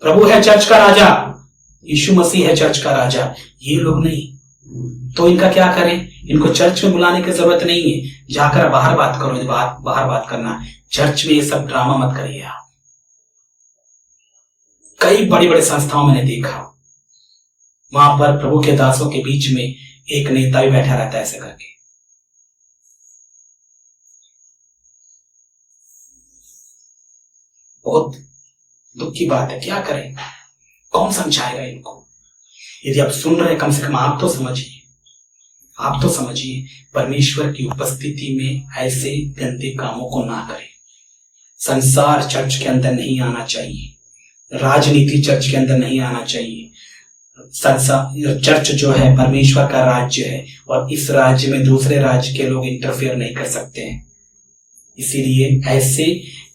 प्रभु है चर्च का राजा, यीशु मसीह है चर्च का राजा, ये लोग नहीं। तो इनका क्या करें? इनको चर्च में बुलाने की जरूरत नहीं है, जाकर बाहर बात करो। बाहर बात करना, चर्च में ये सब ड्रामा मत करिए आप। कई बड़ी बड़ी संस्थाओं मैंने देखा, वहां पर प्रभु के दासों के बीच में एक नेता भी बैठा रहता है ऐसे करके। बहुत दुख की बात है, क्या करें? कौन समझाएगा इनको? यदि आप सुन रहे हैं, कम से कम आप तो समझिए। आप तो समझिए, परमेश्वर की उपस्थिति में ऐसे गंदे कामों को ना करें। संसार चर्च के अंदर नहीं आना चाहिए, राजनीति चर्च के अंदर नहीं आना चाहिए। चर्च जो है परमेश्वर का राज्य है, और इस राज्य में दूसरे राज्य के लोग इंटरफेयर नहीं कर सकते हैं। इसीलिए ऐसे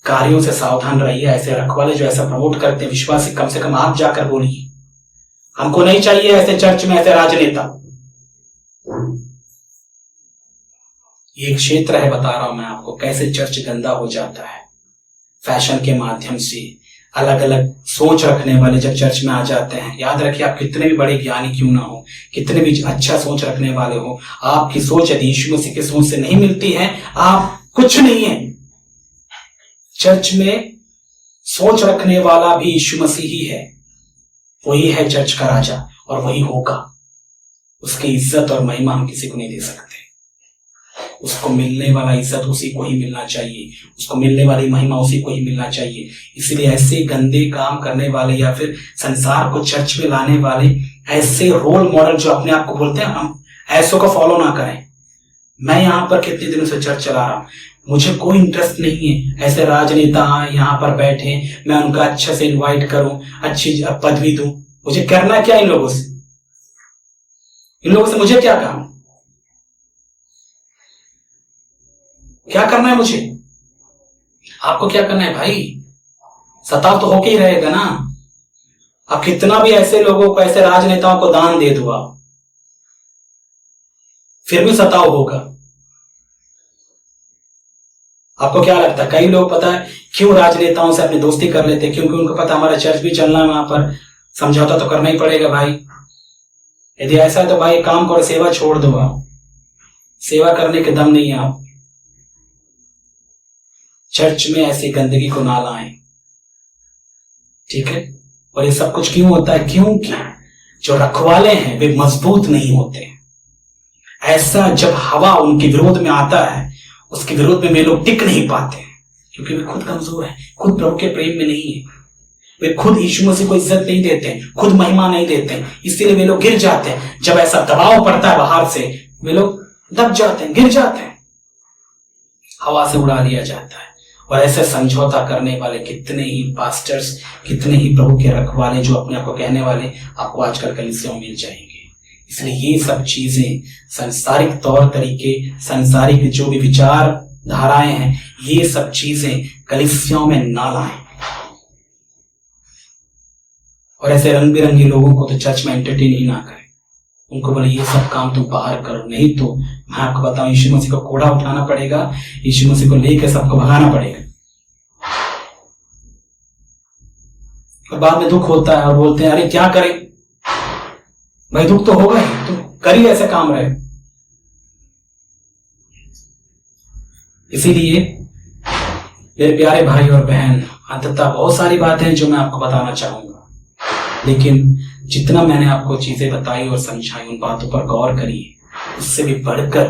कार्यों से सावधान रहिए। ऐसे रखवाले जो ऐसा प्रमोट करते हैं, विश्वासी कम से कम आप जाकर बोलिए, हमको नहीं चाहिए ऐसे चर्च में ऐसे राजनेता। ये एक क्षेत्र है, बता रहा हूं मैं आपको कैसे चर्च गंदा हो जाता है। फैशन के माध्यम से अलग अलग सोच रखने वाले जब चर्च में आ जाते हैं, याद रखिए आप कितने भी बड़े ज्ञानी क्यों ना हो, कितने भी अच्छा सोच रखने वाले हो, आपकी सोच यदि यीशु मसीह की सोच से नहीं मिलती है, आप कुछ नहीं है। चर्च में सोच रखने वाला भी यीशु मसीह ही है, वही है चर्च का राजा और वही होगा। उसकी इज्जत और महिमा हम किसी को नहीं दे सकते। उसको मिलने वाला इज्जत उसी को ही मिलना चाहिए, उसको मिलने वाली महिमा उसी को ही मिलना चाहिए। इसलिए ऐसे गंदे काम करने वाले या फिर संसार को चर्च में लाने वाले ऐसे रोल मॉडल जो अपने आप को बोलते हैं, हम ऐसों को फॉलो ना करें। मैं यहाँ पर कितने दिनों से चर्च चला रहा हूं, मुझे कोई इंटरेस्ट नहीं है ऐसे राजनेता यहाँ पर बैठे, मैं उनका अच्छे से इन्वाइट करूं, अच्छी पदवी दूं। मुझे करना क्या इन लोगों से? इन लोगों से मुझे क्या काम? क्या करना है मुझे? आपको क्या करना है भाई? सताव तो होके ही रहेगा ना। अब कितना भी ऐसे लोगों को, ऐसे राजनेताओं को दान दे दो आप, फिर भी सताव होगा। आपको क्या लगता है कई लोग पता है क्यों राजनेताओं से अपनी दोस्ती कर लेते? क्योंकि उनको पता हमारा चर्च भी चलना है, वहां पर समझौता तो करना ही पड़ेगा भाई। यदि ऐसा है तो भाई काम करो, सेवा छोड़ दो। आप सेवा करने के दम नहीं है आप। चर्च में ऐसी गंदगी को ना लाएं, ठीक है? और ये सब कुछ क्यों होता है? क्योंकि जो रखवाले हैं वे मजबूत नहीं होते। ऐसा जब हवा उनके विरोध में आता है, उसके विरोध में वे लोग टिक नहीं पाते, क्योंकि वे खुद कमजोर हैं, खुद प्रभु के प्रेम में नहीं है, वे खुद यीशु मसीह को इज्जत नहीं देते, खुद महिमा नहीं देते, इसलिए वे लोग गिर जाते हैं। जब ऐसा दबाव पड़ता है बाहर से, वे लोग दब जाते हैं, गिर जाते हैं, हवा से उड़ा दिया जाता है। और ऐसे समझौता करने वाले कितने ही पास्टर्स, कितने ही प्रभु के रखवाले जो अपने आप को कहने वाले आपको आजकल कलीसिया में मिल जाएंगे। इसलिए ये सब चीजें, सांसारिक तौर तरीके, सांसारिक जो भी विचार धाराएं हैं, ये सब चीजें कलीसियाओं में ना लाएं। और ऐसे रंग बिरंगे लोगों को तो चर्च में एंटरटेन ही ना करें। उनको बोले ये सब काम तुम बाहर करो, नहीं तो मैं आपको बताऊं यीशु मसीह को कोड़ा उठाना पड़ेगा, यीशु मसीह को लेकर सबको भगाना पड़ेगा। और बाद में दुख होता है और बोलते हैं अरे क्या करें भाई, दुख तो होगा ही, तुम करिए ऐसे काम रहे। इसीलिए मेरे प्यारे भाई और बहन, अंततः बहुत सारी बातें जो मैं आपको बताना चाहूंगा, लेकिन जितना मैंने आपको चीजें बताई और समझाई, उन बातों पर गौर करिए। उससे भी बढ़कर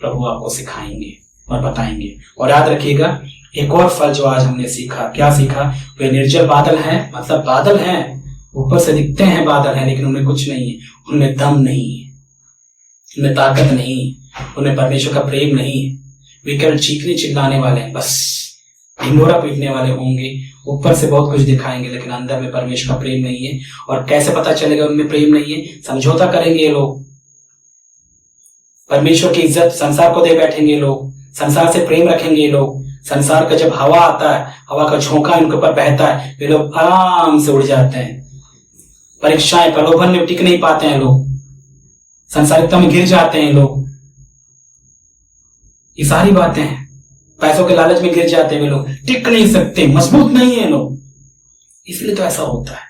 प्रभु आपको सिखाएंगे और बताएंगे। और याद रखिएगा, एक और फल जो आज हमने सीखा, क्या सीखा? वे निर्जल बादल हैं, मतलब बादल हैं, ऊपर से दिखते हैं बादल हैं, लेकिन उनमें कुछ नहीं है, उनमें दम नहीं है, उनमें ताकत नहीं, उनमें परमेश्वर का प्रेम नहीं है। वे केवल चीखने चिल्लाने वाले हैं, बस ढिंढोरा पीटने वाले होंगे, ऊपर से बहुत कुछ दिखाएंगे, लेकिन अंदर में परमेश्वर का प्रेम नहीं है। और कैसे पता चलेगा उनमें प्रेम नहीं है? समझौता करेंगे ये लोग, परमेश्वर की इज्जत संसार को दे बैठेंगे लोग, संसार से प्रेम रखेंगे लोग। संसार का जब हवा आता है, हवा का झोंका इनके ऊपर बहता है, वे लोग आराम से उड़ जाते हैं। परीक्षाएं, प्रलोभन में टिक नहीं पाते हैं लोग, संसारिकता में गिर जाते हैं लोग। ये सारी बातें हैं, पैसों के लालच में गिर जाते हैं वे लोग, टिक नहीं सकते, मजबूत नहीं है लोग। इसलिए तो ऐसा होता है,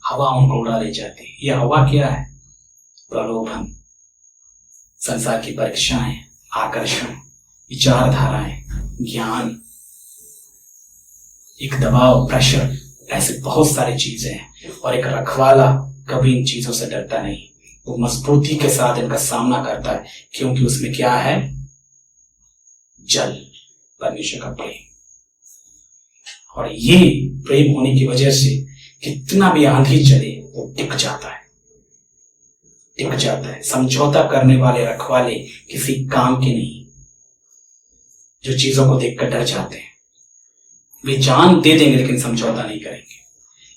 हवा उनको उड़ा ले जाती है। यह हवा क्या है? प्रलोभन, संसार की परीक्षाएं, आकर्षण, विचारधाराएं, ज्ञान, एक दबाव, प्रेशर, ऐसे बहुत सारी चीजें हैं। और एक रखवाला कभी इन चीजों से डरता नहीं, वो मजबूती के साथ इनका सामना करता है, क्योंकि उसमें क्या है? जल, परमेश्वर का प्रेम। और ये प्रेम होने की वजह से कितना भी आंधी चले वो टिक जाता है, टिक जाता है। समझौता करने वाले रखवाले किसी काम के नहीं, जो चीजों को देखकर डर जाते हैं। वे जान दे देंगे लेकिन समझौता नहीं करेंगे।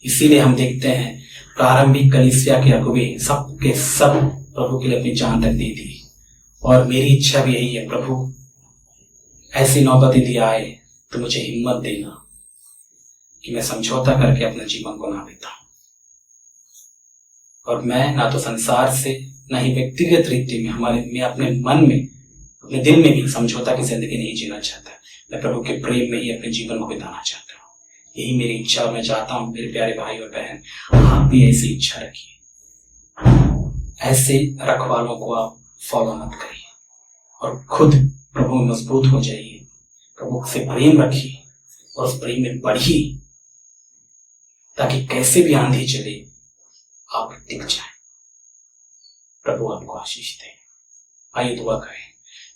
इसीलिए हम देखते हैं प्रारंभिक कलीसिया के अगुवे सब के सब प्रभु के लिए अपनी जान तक दे दी। और मेरी इच्छा भी यही है, प्रभु ऐसी नौबत यदि आए तो मुझे हिम्मत देना कि मैं समझौता करके अपने जीवन को ना बिताऊं, और मैं ना तो संसार से ना ही व्यक्तिगत रीति में मैं अपने मन में, अपने दिल में भी समझौता की जिंदगी नहीं जीना चाहता। मैं प्रभु के प्रेम में ही अपने जीवन को बिताना चाहता हूँ। यही मेरी इच्छा, और मैं चाहता हूँ मेरे प्यारे भाई और बहन, आप भी ऐसी इच्छा रखिए। ऐसे रखवालों को आप फॉलो मत करिए और खुद प्रभु में मजबूत हो जाइए। प्रभु से प्रेम रखिए और उस प्रेम में बढ़िए, ताकि कैसे भी आंधी चले आप टिक जाएं। प्रभु आपको आशीष दे। आइए दुआ करें।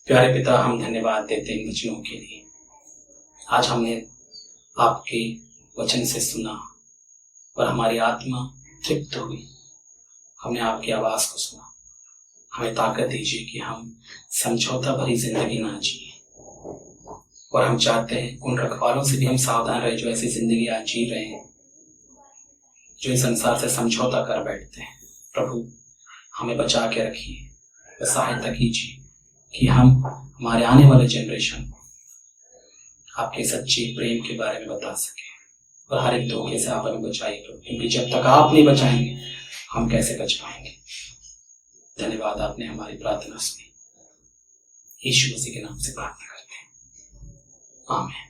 प्यारे पिता, हम धन्यवाद देते हैं इन वचनों के लिए। आज हमने आपके वचन से सुना और हमारी आत्मा तृप्त हुई। हमने आपकी आवाज को सुना। हमें ताकत दीजिए कि हम समझौता भरी जिंदगी ना जिए, और हम चाहते हैं उन रखवालों से भी हम सावधान रहे जो ऐसी जिंदगी आज जी रहे हैं, जो इस संसार से समझौता कर बैठते हैं। प्रभु हमें बचा के रखिए, सहायता कीजिए कि हम हमारे आने वाले जनरेशन को आपके सच्चे प्रेम के बारे में बता सकें, और हर एक धोखे से आप हमें बचाइए प्रभु, क्योंकि जब तक आप नहीं बचाएंगे हम कैसे बच पाएंगे। धन्यवाद, आपने हमारी प्रार्थना सुनी। यीशु मसीह के नाम से प्रार्थना करते हैं, आमीन।